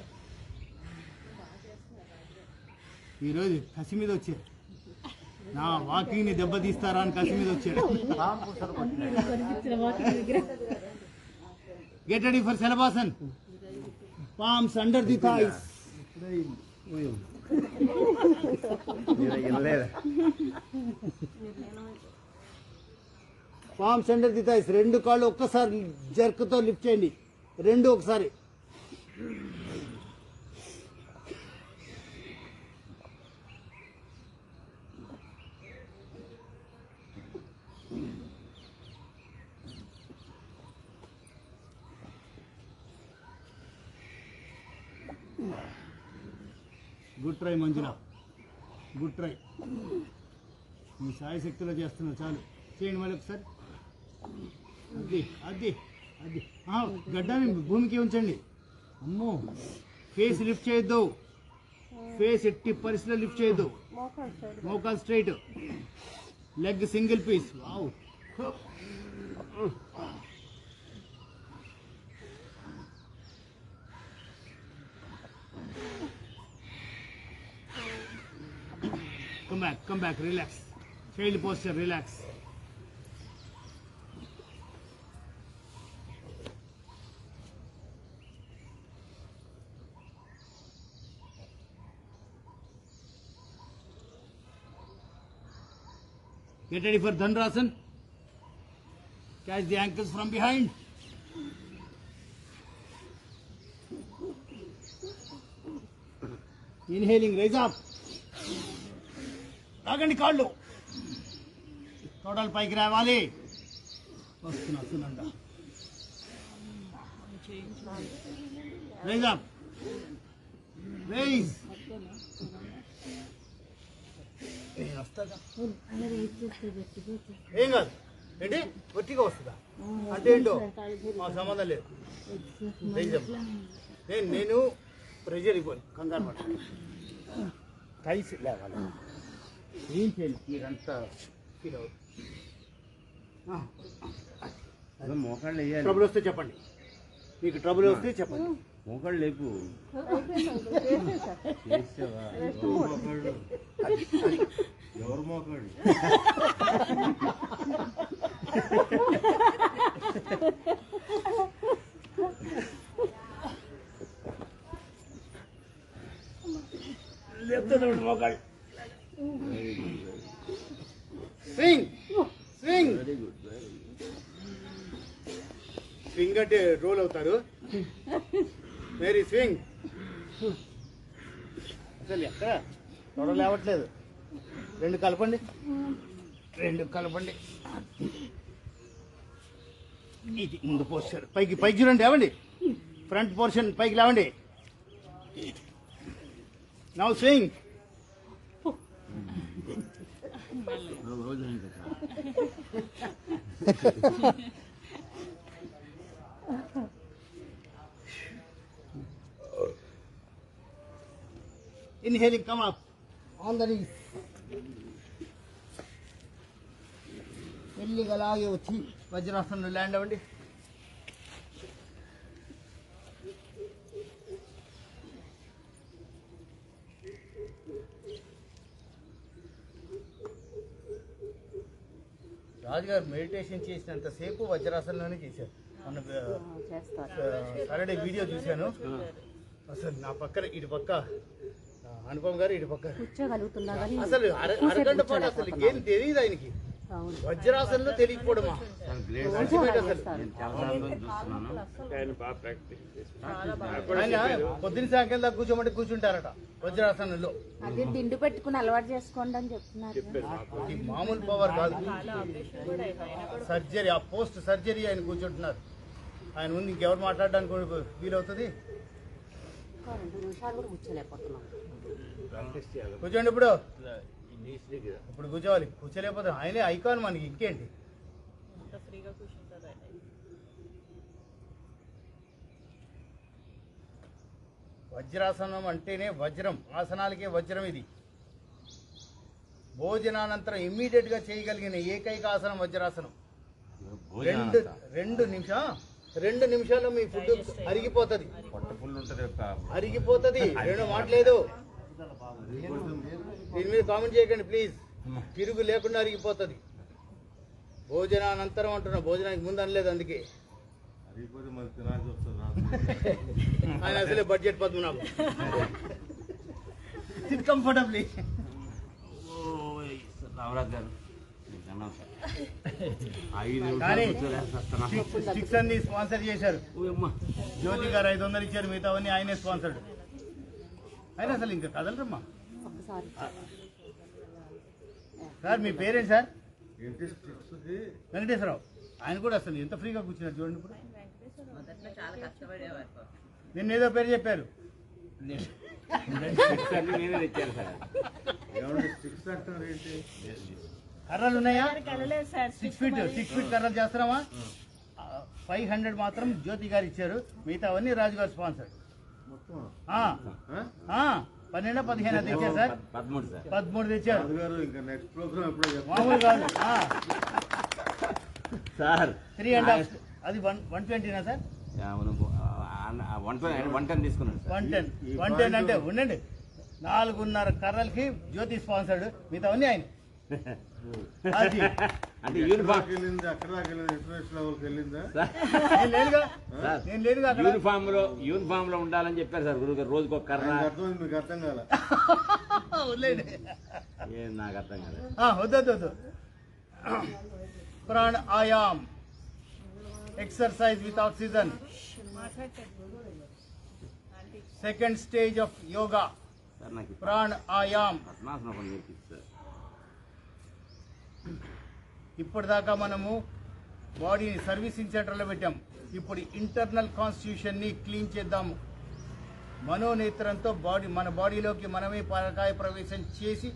ఈరోజు కసి మీద వచ్చారు, నా వాకింగ్ని దెబ్బతీస్తారా అని కసి మీద వచ్చాడు. Get ready for shalabhasan. Palms under the thighs. Palms under the thighs. 2 కాళ్ళు ఒక్కసారి జర్క్తో లిఫ్ట్ చేయండి, 2 ఒకసారి. Good try Manjula. Good try. మీ సాయి శక్తిలో చేస్తున్నారు, చాలు. చేయండి మళ్ళీ ఒకసారి. అది అది అది గడ్డాన్ని భూమికి ఉంచండి. అమ్మో, ఫేస్ లిఫ్ట్ చేయొద్దు. ఫేస్ ఎట్టి పరిస్థితిలో లిఫ్ట్ చేయొద్దు. మోకాలు straight, leg single piece. Wow. Come back, relax. Child posture, relax. Get ready for Dhandrasan. Catch the ankles from behind. Inhaling, raise up. రాగండి, కాళ్ళు టోటల్ పైకి రావాలి. వస్తున్నా సునందా. Rise up, rise. ఏం కాదు. ఏంటి ఒట్టిగా వస్తుందా అంటే ఏంటో మా సంబంధం లేదు. Rise up. నేను ప్రెషర్ ఇవ్వను, కంగారు పడ. కలిసి లేవాలి. ఏం చేయాలి మీరంతా ఫీల్ అవుతుంది. మోకాళ్ళు వేయాలి. ట్రబుల్ వస్తే చెప్పండి, మీకు ట్రబుల్ వస్తే చెప్పండి. మోకాళ్ళు లేపు. ఎవరు మోకాళ్ళు? లేపుతుంది మోకాళ్ళు. Swing swing. స్వింగ్ అంటే రోల్ అవుతారు. Very swing. అసలు ఎక్కడ తొడ లేవట్లేదు. రెండు కలపండి, రెండు కలపండి. ఇది ముందు పోస్టర్. పైకి పైకి చూడండి, లేవండి. ఫ్రంట్ పోర్షన్ పైకి లేవండి. Now swing. Inhaling, come up on the knees. మెల్లిగా అలాగే వచ్చి వజ్రాసనంలో ల్యాండ్ అవ్వండి. రాజుగారు మెడిటేషన్ చేసినంతసేపు వజ్రాసనంలోనే చేశారు. మొన్న సాటర్డే వీడియో చూశాను. అసలు నా పక్కన ఇటు పక్క అనుపమ్ గారు, ఇటు పక్క కూర్చోగలుగుతున్నా కానీ అసలు అరగంట పాటు అసలు ఏం తెలియదు ఆయనకి. వజ్రాసనంలో తెలియకపోవడమా అల్టిమేట్. అసలు ఆయన పొద్దున్న సాయంకాలం దాకా కూర్చోమంటే కూర్చుంటారట వజ్రాసనంలో. అది దిండు పెట్టుకుని అలవాటు చేసుకోండి అని చెప్తున్నారు. ఇది మామూలు పవర్ కాదు. సర్జరీ, ఆ పోస్ట్ సర్జరీ ఆయన కూర్చుంటున్నారు. ఆయన ముందు ఇంకెవరు మాట్లాడడానికి వీలవుతుంది? 2 నిమిషాలు కూడా కూర్చోలేకపోతున్నాం. కూర్చోండి. ఇప్పుడు కూర్చోవాలి. కూర్చోలేకపోతే ఆయనే ఐకాన్ మనకి, ఇంకేంటి. ఫ్రీగా కూర్చుంటుంది. వజ్రాసనం అంటేనే వజ్రం, ఆసనాలకే వజ్రం. ఇది భోజనానంతరం ఇమ్మీడియట్ గా చేయగలిగిన ఏకైక ఆసనం వజ్రాసనం. 2 నిమిషాల్లో మీ ఫుడ్ అరిగిపోతుంది. అరిగిపోతుంది. రెండు మాటలేదు. దీని మీద కామెంట్ చేయకండి ప్లీజ్. తిరుగు లేకుండా అరిగిపోతుంది. భోజనానంతరం అంటున్నా, భోజనానికి ముందు అనలేదు. అందుకే ఆయన అసలే బడ్జెట్ పద్మనాభం. కంఫర్టబ్లీ. కానీ స్టిక్స్ అన్ని స్పాన్సర్ చేశారు. జ్యోతి గారు 500 ఇచ్చారు, మిగతావన్నీ ఆయనే స్పాన్సర్డ్. ఆయన అసలు ఇంకా కదలరమ్మా. సార్ మీ పేరేంటి సార్? వెంకటేశ్వరరావు. ఆయన కూడా అసలు ఎంత ఫ్రీగా కూర్చున్నారు చూడండి. ఇప్పుడు చాలా కష్టపడేవారు. నిన్న ఏదో పేరు చెప్పారు. అన్ని నేనే తెచ్చాను సార్. కర్రలు ఉన్నాయా? వెళ్ళలేదు సార్ 6 ఫీట్ కర్రలు చేస్తున్నామా? 500 మాత్రం జ్యోతి గారు ఇచ్చారు, మిగతా అవన్నీ రాజు గారు స్పాన్సర్. 12-15 తెచ్చారు సార్. 13 సార్. 13 తెచ్చారు, నెక్స్ట్ ప్రోగ్రామ్ ఎప్పుడో మామూలు కాదు. సార్ 3.5 అది 120నా సార్? 110 తీసుకున్నాను సార్. 110 అంటే ఉండండి, 4.5 కర్రలకి జ్యోతి స్పాన్సర్డ్, మిగతా అవన్నీ ఆయన. అది అంటే యూనిఫామ్ వెళ్ళింది, అక్కడ దాకా వెళ్ళింది, ఇంటర్నేషనల్ లెవెల్కి వెళ్ళిందా? నేను లేదుగా అక్కడ. యూనిఫామ్ లో ఉండాలని చెప్పారు సార్ గురువు గారు. రోజుకు ఒక కర్ర. ఆయనకు అర్థమైంది, మీకు అర్థం కాల. వదిలేండి. ఏం నాకు అర్థం కాలేదు. వద్దు. ప్రాణ I am, exercise with oxygen, second stage of yoga, sir నాకు ప్రాణ ఆయామ్. పద్మాసనం ఒకటి నేర్పిస్తారు సార్. ఇప్పటిదాకా మనము బాడీని సర్వీసింగ్ సెంటర్లో పెట్టాం. ఇప్పుడు ఇంటర్నల్ కాన్స్టిట్యూషన్ని క్లీన్ చేద్దాము. మనోనేత్రంతో మన బాడీలోకి మనమే పరకాయ ప్రవేశం చేసి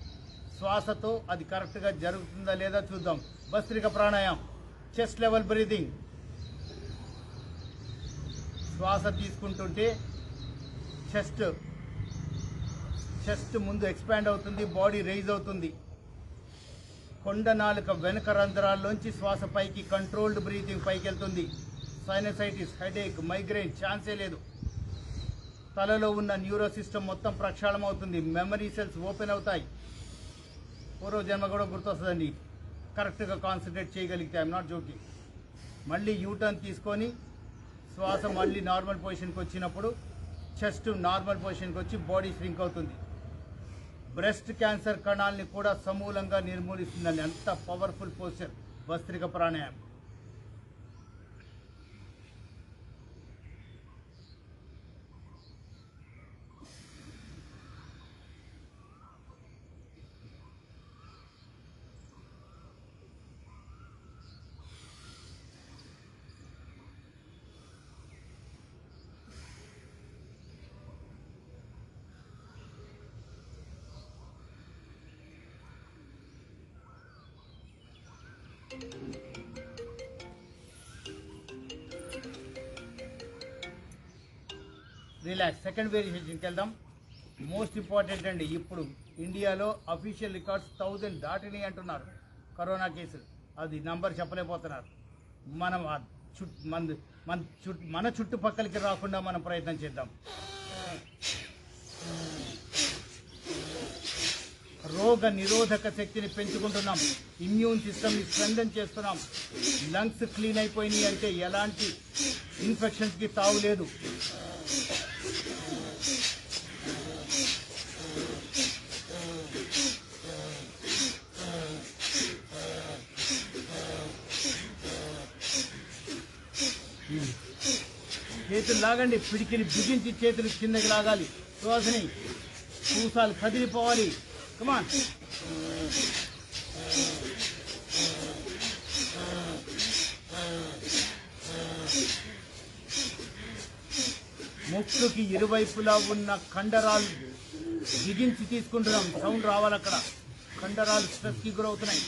శ్వాసతో అది కరెక్ట్గా జరుగుతుందా లేదా చూద్దాం. భస్త్రిక ప్రాణాయామం, చెస్ట్ లెవెల్ బ్రీతింగ్. శ్వాస తీసుకుంటుంటే చెస్ట్ ముందు ఎక్స్పాండ్ అవుతుంది, బాడీ రైజ్ అవుతుంది. కొండ నాలుక వెనుక రంధ్రాల్లోంచి శ్వాస పైకి కంట్రోల్డ్ బ్రీతింగ్ పైకి వెళ్తుంది. సైనసైటిస్, హెడేక్, మైగ్రేన్ ఛాన్సే లేదు. తలలో ఉన్న న్యూరో సిస్టమ్ మొత్తం ప్రక్షాళన అవుతుంది, మెమరీ సెల్స్ ఓపెన్ అవుతాయి. పూర్వజన్మ కూడా గుర్తొస్తుందండి కరెక్ట్గా కాన్సన్ట్రేట్ చేయగలిగితే. I'm not joking. మళ్ళీ యూటర్న్ తీసుకొని శ్వాస మళ్ళీ నార్మల్ పొజిషన్కి వచ్చినప్పుడు చెస్ట్ నార్మల్ పొజిషన్కి వచ్చి బాడీ ష్రింక్ అవుతుంది. బ్రెస్ట్ క్యాన్సర్ కణాలని కూడా సమూలంగా నిర్మూలిస్తుందని, అంత పవర్ఫుల్ పోస్చర్ భస్త్రిక ప్రాణాయామం. రిలాక్స్. సెకండ్ వేరియేషన్కి వెళ్దాం. మోస్ట్ ఇంపార్టెంట్ అండి, ఇప్పుడు ఇండియాలో అఫీషియల్ రికార్డ్స్ 1000 దాటినాయి అంటున్నారు కరోనా కేసులు. అది నంబర్ చెప్పలేకపోతున్నారు. మనం మన చుట్టుపక్కలకి రాకుండా మనం ప్రయత్నం చేద్దాం. రోగ నిరోధక శక్తిని పెంచుకుంటున్నాం, ఇమ్యూన్ సిస్టమ్ని స్ట్రెంథన్ చేస్తున్నాం. లంగ్స్ క్లీన్ అయిపోయినాయి అంటే ఎలాంటి ఇన్ఫెక్షన్స్కి తావు లేదు. చేతులు లాగండి, పిడికిని బిగించి చేతులు కిందకి లాగాలి. శ్వాసని పూసాలు కదిలిపోవాలి. కమాన్. ముక్కుకి ఇరువైపులా ఉన్న కండరాలు బిగించి తీసుకుంటున్నాం. సౌండ్ రావాలి అక్కడ. కండరాలు స్ట్రెస్కి గురవుతున్నాయి.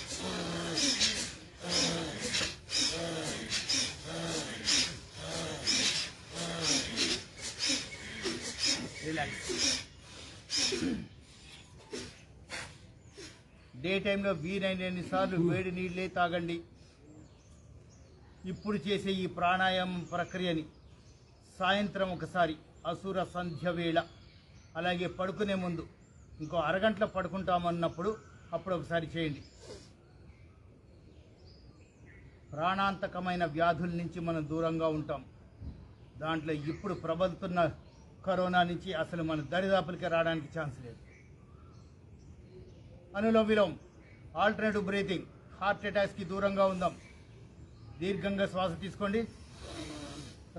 రిలాక్స్. డే టైంలో వీలైనన్ని సార్లు వేడి నీళ్ళే తాగండి. ఇప్పుడు చేసే ఈ ప్రాణాయామం ప్రక్రియని సాయంత్రం ఒకసారి, అసుర సంధ్య వేళ, అలాగే పడుకునే ముందు ఇంకో అరగంటలో పడుకుంటామన్నప్పుడు అప్పుడు ఒకసారి చేయండి. ప్రాణాంతకమైన వ్యాధుల నుంచి మనం దూరంగా ఉంటాం. దాంట్లో ఇప్పుడు ప్రబలుతున్న కరోనా నుంచి అసలు మన దరిదాపులకి రావడానికి ఛాన్స్ లేదు. అనులోమ విలోమ్, ఆల్టర్నేటివ్ బ్రీతింగ్, హార్ట్ అటాక్స్కి దూరంగా ఉందాం. దీర్ఘంగా శ్వాస తీసుకోండి.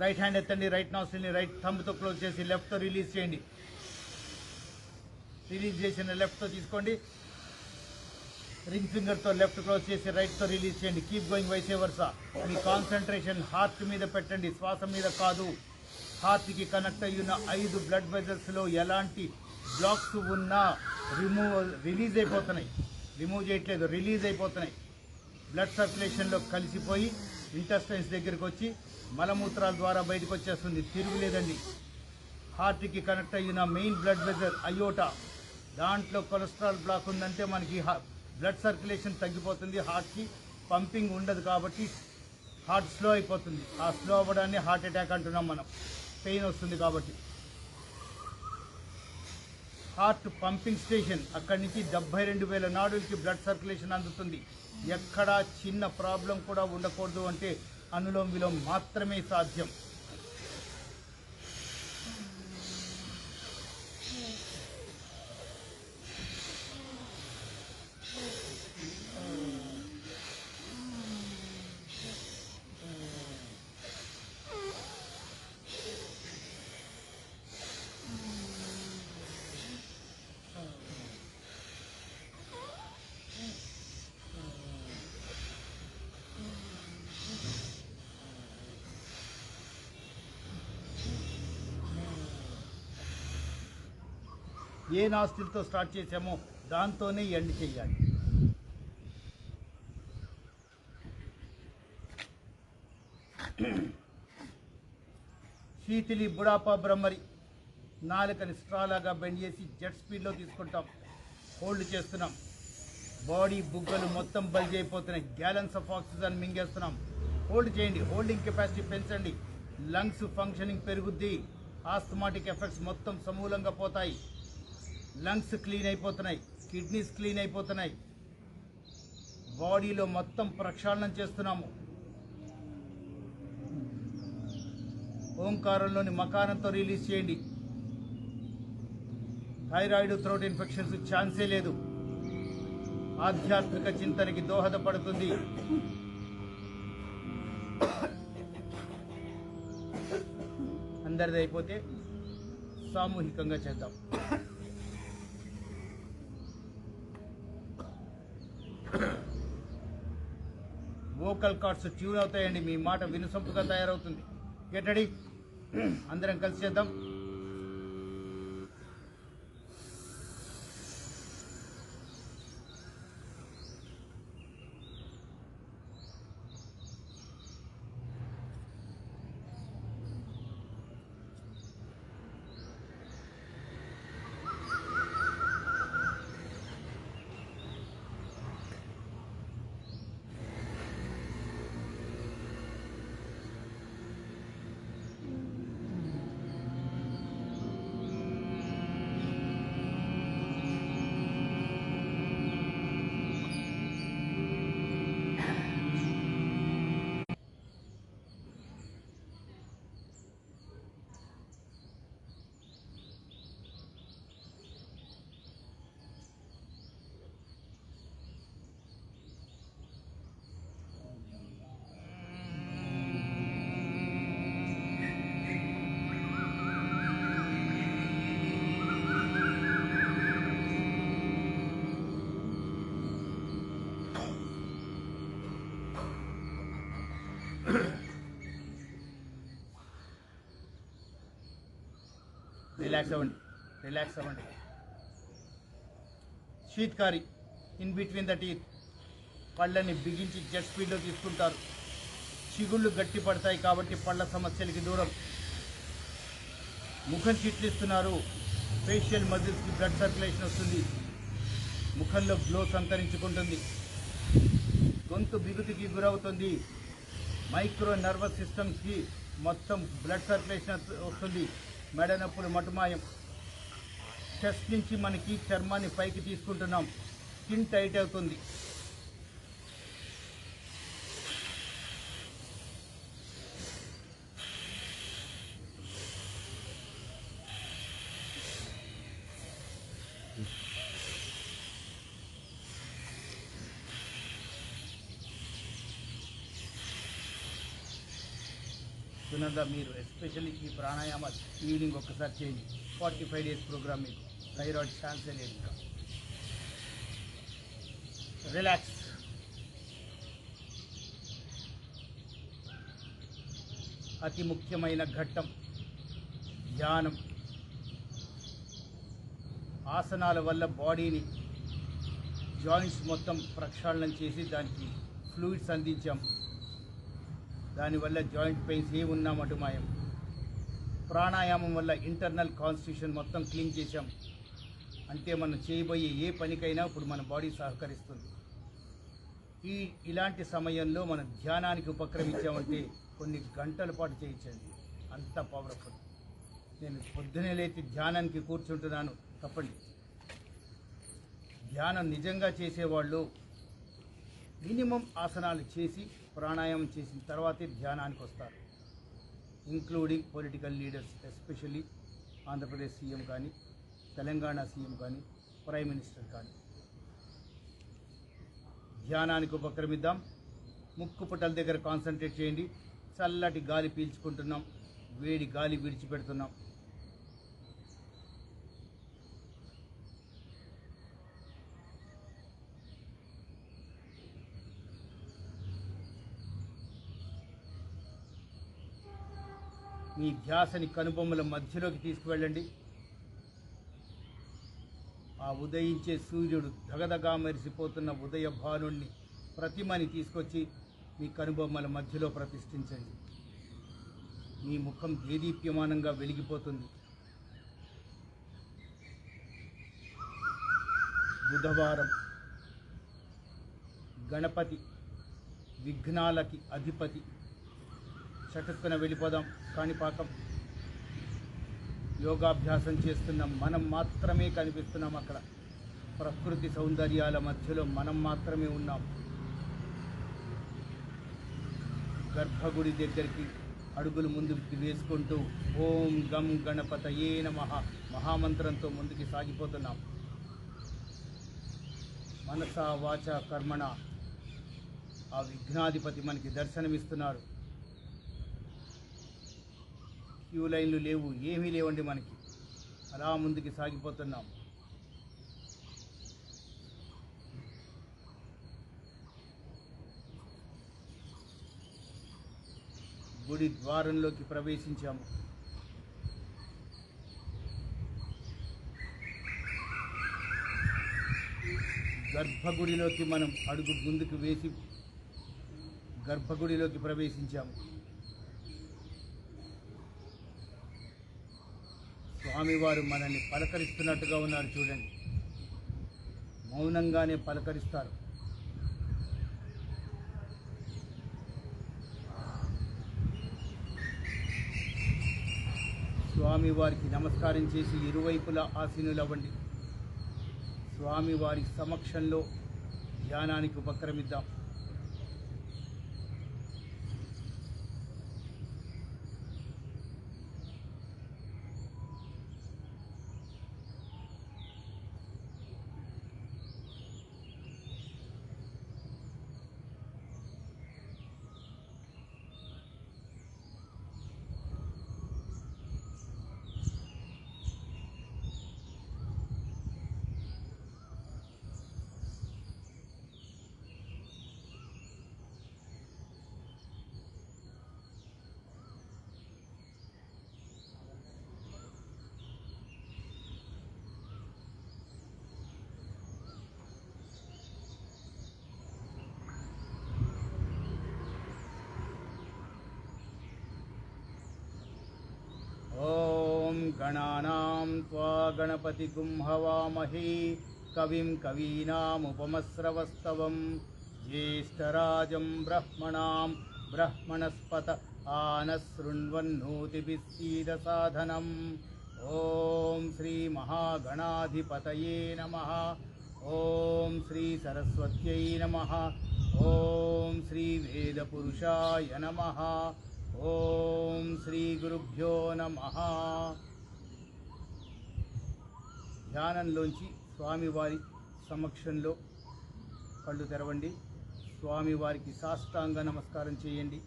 రైట్ హ్యాండ్ ఎత్తండి, రైట్ నాస్ట్రిల్ని రైట్ థంబ్తో క్లోజ్ చేసి లెఫ్ట్తో రిలీజ్ చేయండి. రిలీజ్ చేసిన లెఫ్ట్తో తీసుకోండి. రింగ్ ఫింగర్తో లెఫ్ట్ క్లోజ్ చేసి రైట్తో రిలీజ్ చేయండి. Keep going vice versa. మీ కాన్సన్ట్రేషన్ హార్ట్ మీద పెట్టండి, శ్వాస మీద కాదు. హార్ట్కి కనెక్ట్ అయ్యున్న 5 బ్లడ్ వెజల్స్లో ఎలాంటి బ్లాక్స్ ఉన్నా రిలీజ్ అయిపోతున్నాయి. రిమూవ్ చేయట్లేదు, రిలీజ్ అయిపోతున్నాయి. బ్లడ్ సర్క్యులేషన్లో కలిసిపోయి ఇంటెస్టైన్స్ దగ్గరికి వచ్చి మలమూత్రాల ద్వారా బయటకు వచ్చేస్తుంది. తిరుగులేదండి. హార్ట్కి కనెక్ట్ అయిన మెయిన్ బ్లడ్ వెజల్ అయోటా, దాంట్లో కొలెస్ట్రాల్ బ్లాక్ ఉందంటే మనకి బ్లడ్ సర్క్యులేషన్ తగ్గిపోతుంది, హార్ట్కి పంపింగ్ ఉండదు, కాబట్టి హార్ట్ స్లో అయిపోతుంది. ఆ స్లో అవ్వడాన్ని హార్ట్ అటాక్ అంటున్నాం మనం. పెయిన్ వస్తుంది కాబట్టి. హార్ట్ పంపింగ్ స్టేషన్, అక్కడి నుంచి 72,000 నాడులకి బ్లడ్ సర్క్యులేషన్ అందుతుంది. ఎక్కడా చిన్న ప్రాబ్లం కూడా ఉండకూడదు అంటే అనులోమ విలోమ మాత్రమే సాధ్యం. ఏ నాస్టిల్తో స్టార్ట్ చేసామో దాంతోనే ఎండ్ చేయాలి. శీతిలి, బుడాపా, బ్రహ్మరి నాలుకని స్ట్రాలాగా బెండ్ చేసి జెట్ స్పీడ్లో తీసుకుంటాం. హోల్డ్ చేస్తున్నాం. బాడీ బుగ్గలు మొత్తం బల్జ్ అయిపోతున్నాయి. గ్యాలన్స్ ఆఫ్ ఆక్సిజన్ మింగేస్తున్నాం. హోల్డ్ చేయండి. హోల్డింగ్ కెపాసిటీ పెంచండి. లంగ్స్ ఫంక్షనింగ్ పెరుగుద్ది. ఆస్థమాటిక్ ఎఫెక్ట్స్ మొత్తం సమూలంగా పోతాయి. లంగ్స్ క్లీన్ అయిపోతున్నాయి. కిడ్నీస్ క్లీన్ అయిపోతున్నాయి. బాడీలో మొత్తం ప్రక్షాళనం చేస్తున్నాము. ఓంకారంలోని మకారంతో రిలీజ్ చేయండి. థైరాయిడ్, థ్రోట్ ఇన్ఫెక్షన్స్ ఛాన్సే లేదు. ఆధ్యాత్మిక చింతనకి దోహదపడుతుంది. అందరిది అయిపోతే సామూహికంగా చేద్దాం. వోకల్ కార్డ్స్ ట్యూన్ అవుతాయండి. మీ మాట వినుసొంపుగా తయారవుతుంది. Get ready. అందరం కలిసి చేద్దాం. రిలాక్స్ అవ్వండి. రిలాక్స్ అవ్వండి. శీత్కారి, ఇన్ బిట్వీన్ ద టీత్, పళ్ళని బిగించి జెట్ స్పీడ్లో తీసుకుంటారు. చిగుళ్ళు గట్టి పడతాయి కాబట్టి పళ్ళ సమస్యలకి దూరం. ముఖం చిట్లిస్తున్నారు. ఫేషియల్ మజిల్స్కి బ్లడ్ సర్క్యులేషన్ వస్తుంది. ముఖంలో గ్లో సంతరించుకుంటుంది. గొంతు బిగుతుకి గురవుతుంది. మైక్రో నర్వస్ సిస్టమ్స్కి మొత్తం బ్లడ్ సర్క్యులేషన్ వస్తుంది. మెడ నొప్పులు మటుమాయం. చెస్ట్ నుంచి మనకి చర్మాన్ని పైకి తీసుకుంటున్నాం. స్కిన్ టైట్ అవుతుంది. సునంద, మీరు ఎస్పెషల్లీ ఈ ప్రాణాయామాలు ఈవినింగ్ ఒక్కసారి చేయండి. 45 days ప్రోగ్రామ్. మీకు థైరాయిడ్ ఛాన్సే లేదు. ఇంకా రిలాక్స్. అతి ముఖ్యమైన ఘట్టం ధ్యానం. ఆసనాల వల్ల బాడీని జాయింట్స్ మొత్తం ప్రక్షాళన చేసి దానికి ఫ్లూయిడ్స్ అందించాం. దానివల్ల జాయింట్ పెయిన్స్ ఏ ఉన్నా మటుమాయం. ప్రాణాయామం వల్ల ఇంటర్నల్ కాన్స్టిట్యూషన్ మొత్తం క్లీన్ చేశాం. అంటే మనం చేయబోయే ఏ పనికైనా ఇప్పుడు మన బాడీ సహకరిస్తుంది. ఇలాంటి సమయంలో మనం ధ్యానానికి ఉపక్రమించామంటే కొన్ని గంటల పాటు చేయించండి, అంత పవర్ఫుల్. నేను పొద్దునే లేచి ధ్యానానికి కూర్చుంటున్నాను తప్పండి. ధ్యానం నిజంగా చేసేవాళ్ళు మినిమం ఆసనాలు చేసి ప్రాణాయామం చేసిన తర్వాతే ధ్యానానికి వస్తారు. Including political leaders, especially Andhra Pradesh CM కానీ, తెలంగాణ సీఎం కానీ, ప్రైమ్ మినిస్టర్ కానీ. ధ్యానానికి ఉపక్రమిద్దాం. ముక్కు పుటల దగ్గర కాన్సన్ట్రేట్ చేయండి. చల్లటి గాలి పీల్చుకుంటున్నాం, వేడి గాలి విడిచిపెడుతున్నాం. మీ ధ్యాసని కనుబొమ్మల మధ్యలోకి తీసుకువెళ్ళండి. ఆ ఉదయించే సూర్యుడు దగదగా మెరిసిపోతున్న ఉదయ భానుణ్ణి ప్రతిమని తీసుకొచ్చి మీ కనుబొమ్మల మధ్యలో ప్రతిష్ఠించండి. మీ ముఖం దేదీప్యమానంగా వెలిగిపోతుంది. బుధవారం గణపతి విఘ్నాలకి అధిపతి. చటుక్కున వెళ్ళిపోదాం కాణిపాకం. యోగాభ్యాసం చేస్తున్న మనం మాత్రమే కనిపిస్తున్నాం అక్కడ. ప్రకృతి సౌందర్యాల మధ్యలో మనం మాత్రమే ఉన్నాం. గర్భగుడి దగ్గరికి అడుగులు ముందుకు వేసుకుంటూ ఓం గం గణపతయే నమః మహామంత్రంతో ముందుకు సాగిపోతున్నాం. మనసా వాచ కర్మణ ఆ విఘ్నాధిపతి మనకి దర్శనమిస్తున్నారు. క్యూ లైన్లు లేవు, ఏమీ లేవండి మనకి. అలా ముందుకు సాగిపోతున్నాం. గుడి ద్వారంలోకి ప్రవేశించాము. గర్భగుడిలోకి మనం అడుగు ముందుకు వేసి గర్భగుడిలోకి ప్రవేశించాము. స్వామివారు మనల్ని పలకరిస్తున్నట్టుగా ఉన్నారు చూడండి. మౌనంగానే పలకరిస్తారు. స్వామివారికి నమస్కారం చేసి ఇరువైపులా ఆసీనులవ్వండి. స్వామివారి సమక్షంలో ధ్యానానికి ఉపక్రమిద్దాం. ఓం గణానాం త్వా గణపతిగుం హవామహే కవిం కవీనాముపమస్రవస్తవం జ్యేష్ఠరాజం బ్రహ్మణాం బ్రహ్మణస్పత ఆనశృణ్వన్నోతిభిస్సీదసాధనం. ఓం శ్రీ మహాగణాధిపతయే నమః. ఓం శ్రీ సరస్వత్యై నమః. ఓం శ్రీ వేదపురుషాయ నమః. ఓం శ్రీ గురుభ్యో నమః. ధ్యానంలోంచి స్వామివారి సమక్షంలో కళ్ళు తెరవండి. స్వామివారికి సాష్టాంగ నమస్కారం చేయండి.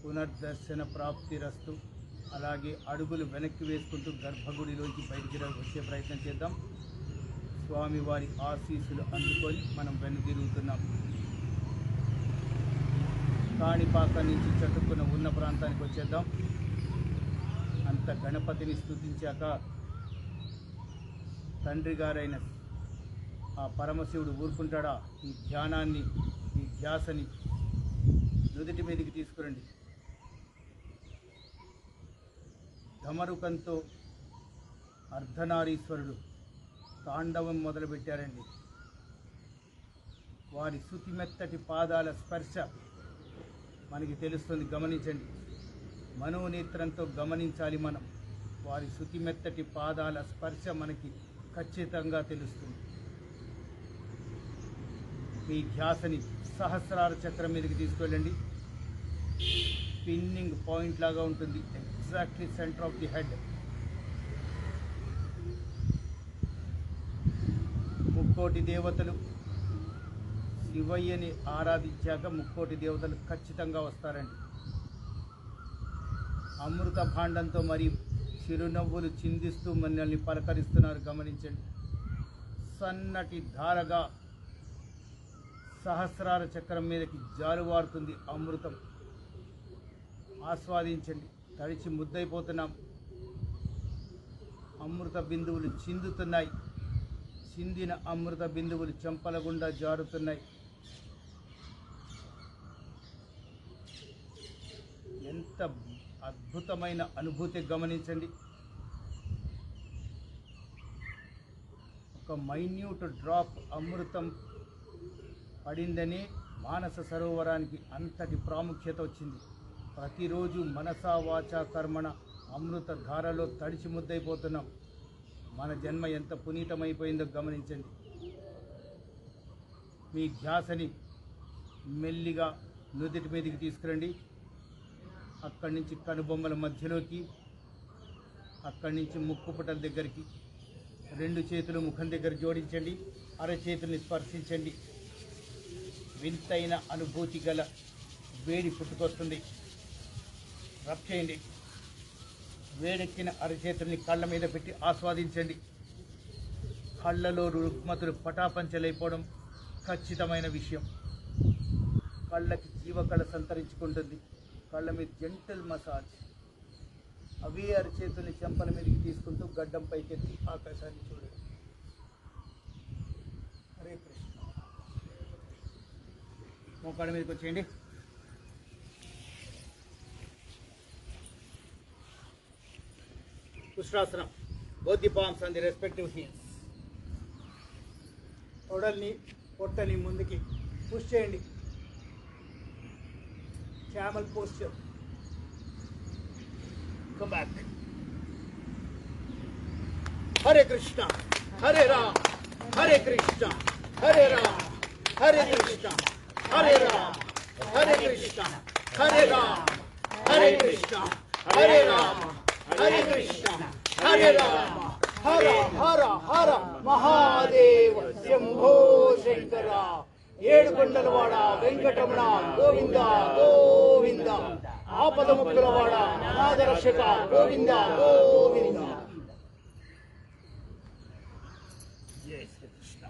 పునర్దర్శన ప్రాప్తిరస్తు. అలాగే అడుగులు వెనక్కి వేసుకుంటూ గర్భగుడిలోంచి బయటికి వచ్చే ప్రయత్నం చేద్దాం. స్వామివారి ఆశీస్సులు అందుకొని మనం వెనుదిరుగుతున్నాం. కాణిపాక నుంచి చటుక్కున ఉన్న ప్రాంతానికి వచ్చేద్దాం. అంత గణపతిని స్తుతించాక తండ్రి గారైన ఆ పరమశివుడు ఊరుకుంటాడా? ఈ ధ్యానాన్ని, ఈ ధ్యాసని నుదుటి మీదకి తీసుకురండి. ధమరుకంతో అర్ధనారీశ్వరుడు తాండవం మొదలుపెట్టారండి. వారి శుతిమెత్తటి పాదాల స్పర్శ మనకి తెలుస్తుంది, గమనించండి. మనోనేత్రంతో గమనించాలి మనం. వారి శుతిమెత్తటి పాదాల స్పర్శ మనకి ఖచ్చితంగా తెలుస్తుంది. మీ ధ్యాసని సహస్రార చక్రం మీదకి తీసుకెళ్ళండి. పిన్నింగ్ పాయింట్ లాగా ఉంటుంది, exactly centre of the head. ముక్కోటి దేవతలు శివయ్యని ఆరాధించాక ముక్కోటి దేవతలు ఖచ్చితంగా వస్తారండి. అమృత భాండంతో మరియు చిరునవ్వులు చిందిస్తూ మనల్ని పలకరిస్తున్నారు, గమనించండి. సన్నటి ధారగా సహస్రార చక్రం మీదకి జారువారుతుంది అమృతం. ఆస్వాదించండి. తడిచి ముద్దైపోతున్నాం. అమృత బిందువులు చిందుతున్నాయి. చిందిన అమృత బిందువులు చెంపల గుండా జారుతున్నాయి. ఎంత అద్భుతమైన అనుభూతి, గమనించండి. ఒక మైన్యూట్ డ్రాప్ అమృతం పడిందని మానస సరోవరానికి అంతటి ప్రాముఖ్యత వచ్చింది. ప్రతిరోజు మనసా వాచా కర్మణ అమృత ధారలో తడిచి ముద్దైపోతున్నాం. మన జన్మ ఎంత పునీతమైపోయిందో గమనించండి. మీ ధ్యాసని మెల్లిగా నుదుటి మీదకి తీసుకురండి. అక్కడి నుంచి కనుబొమ్మల మధ్యలోకి, అక్కడి నుంచి ముక్కుపుటల దగ్గరికి, రెండు చేతులు ముఖం దగ్గర జోడించండి. అరచేతుల్ని స్పర్శించండి. వింతైన అనుభూతి గల వేడి పుట్టుకొస్తుంది. రబ్ చేయండి. వేడెక్కిన అరచేతుల్ని కళ్ళ మీద పెట్టి ఆస్వాదించండి. కళ్ళలో రుగ్మతులు పటాపంచలైపోవడం ఖచ్చితమైన విషయం. కళ్ళకి జీవకళ సంతరించుకుంటుంది. కళ్ళ మీద జెంటల్ మసాజ్. అవే అరచేతుల్ని చెంపల మీదకి తీసుకుంటూ గడ్డం పైకెత్తి ఆకాశాన్ని చూడండి. హరే కృష్ణ. మోకాళ్ళ మీదకి వచ్చేయండి. ఉష్ట్రాసనం. both the palms on the respective heels. తొడల్ని పొట్టని ముందుకి పుష్ చేయండి. camel posture. Come back. Hare Krishna, Hare Ram, Hare Krishna, Hare Ram, Hare Krishna, Hare Ram, Hare Krishna, Hare Ram, Hare Krishna, Hare Ram, Hare Krishna, Hare Ram, Hara Hara Hara Mahadeva Shambho Shankara. ఏడుకొండలవాడ వెంకటరమణ గోవింద గోవింద. ఆపదముక్కులవాడ అనాథరక్షక గోవింద గోవింద. జై శ్రీకృష్ణ.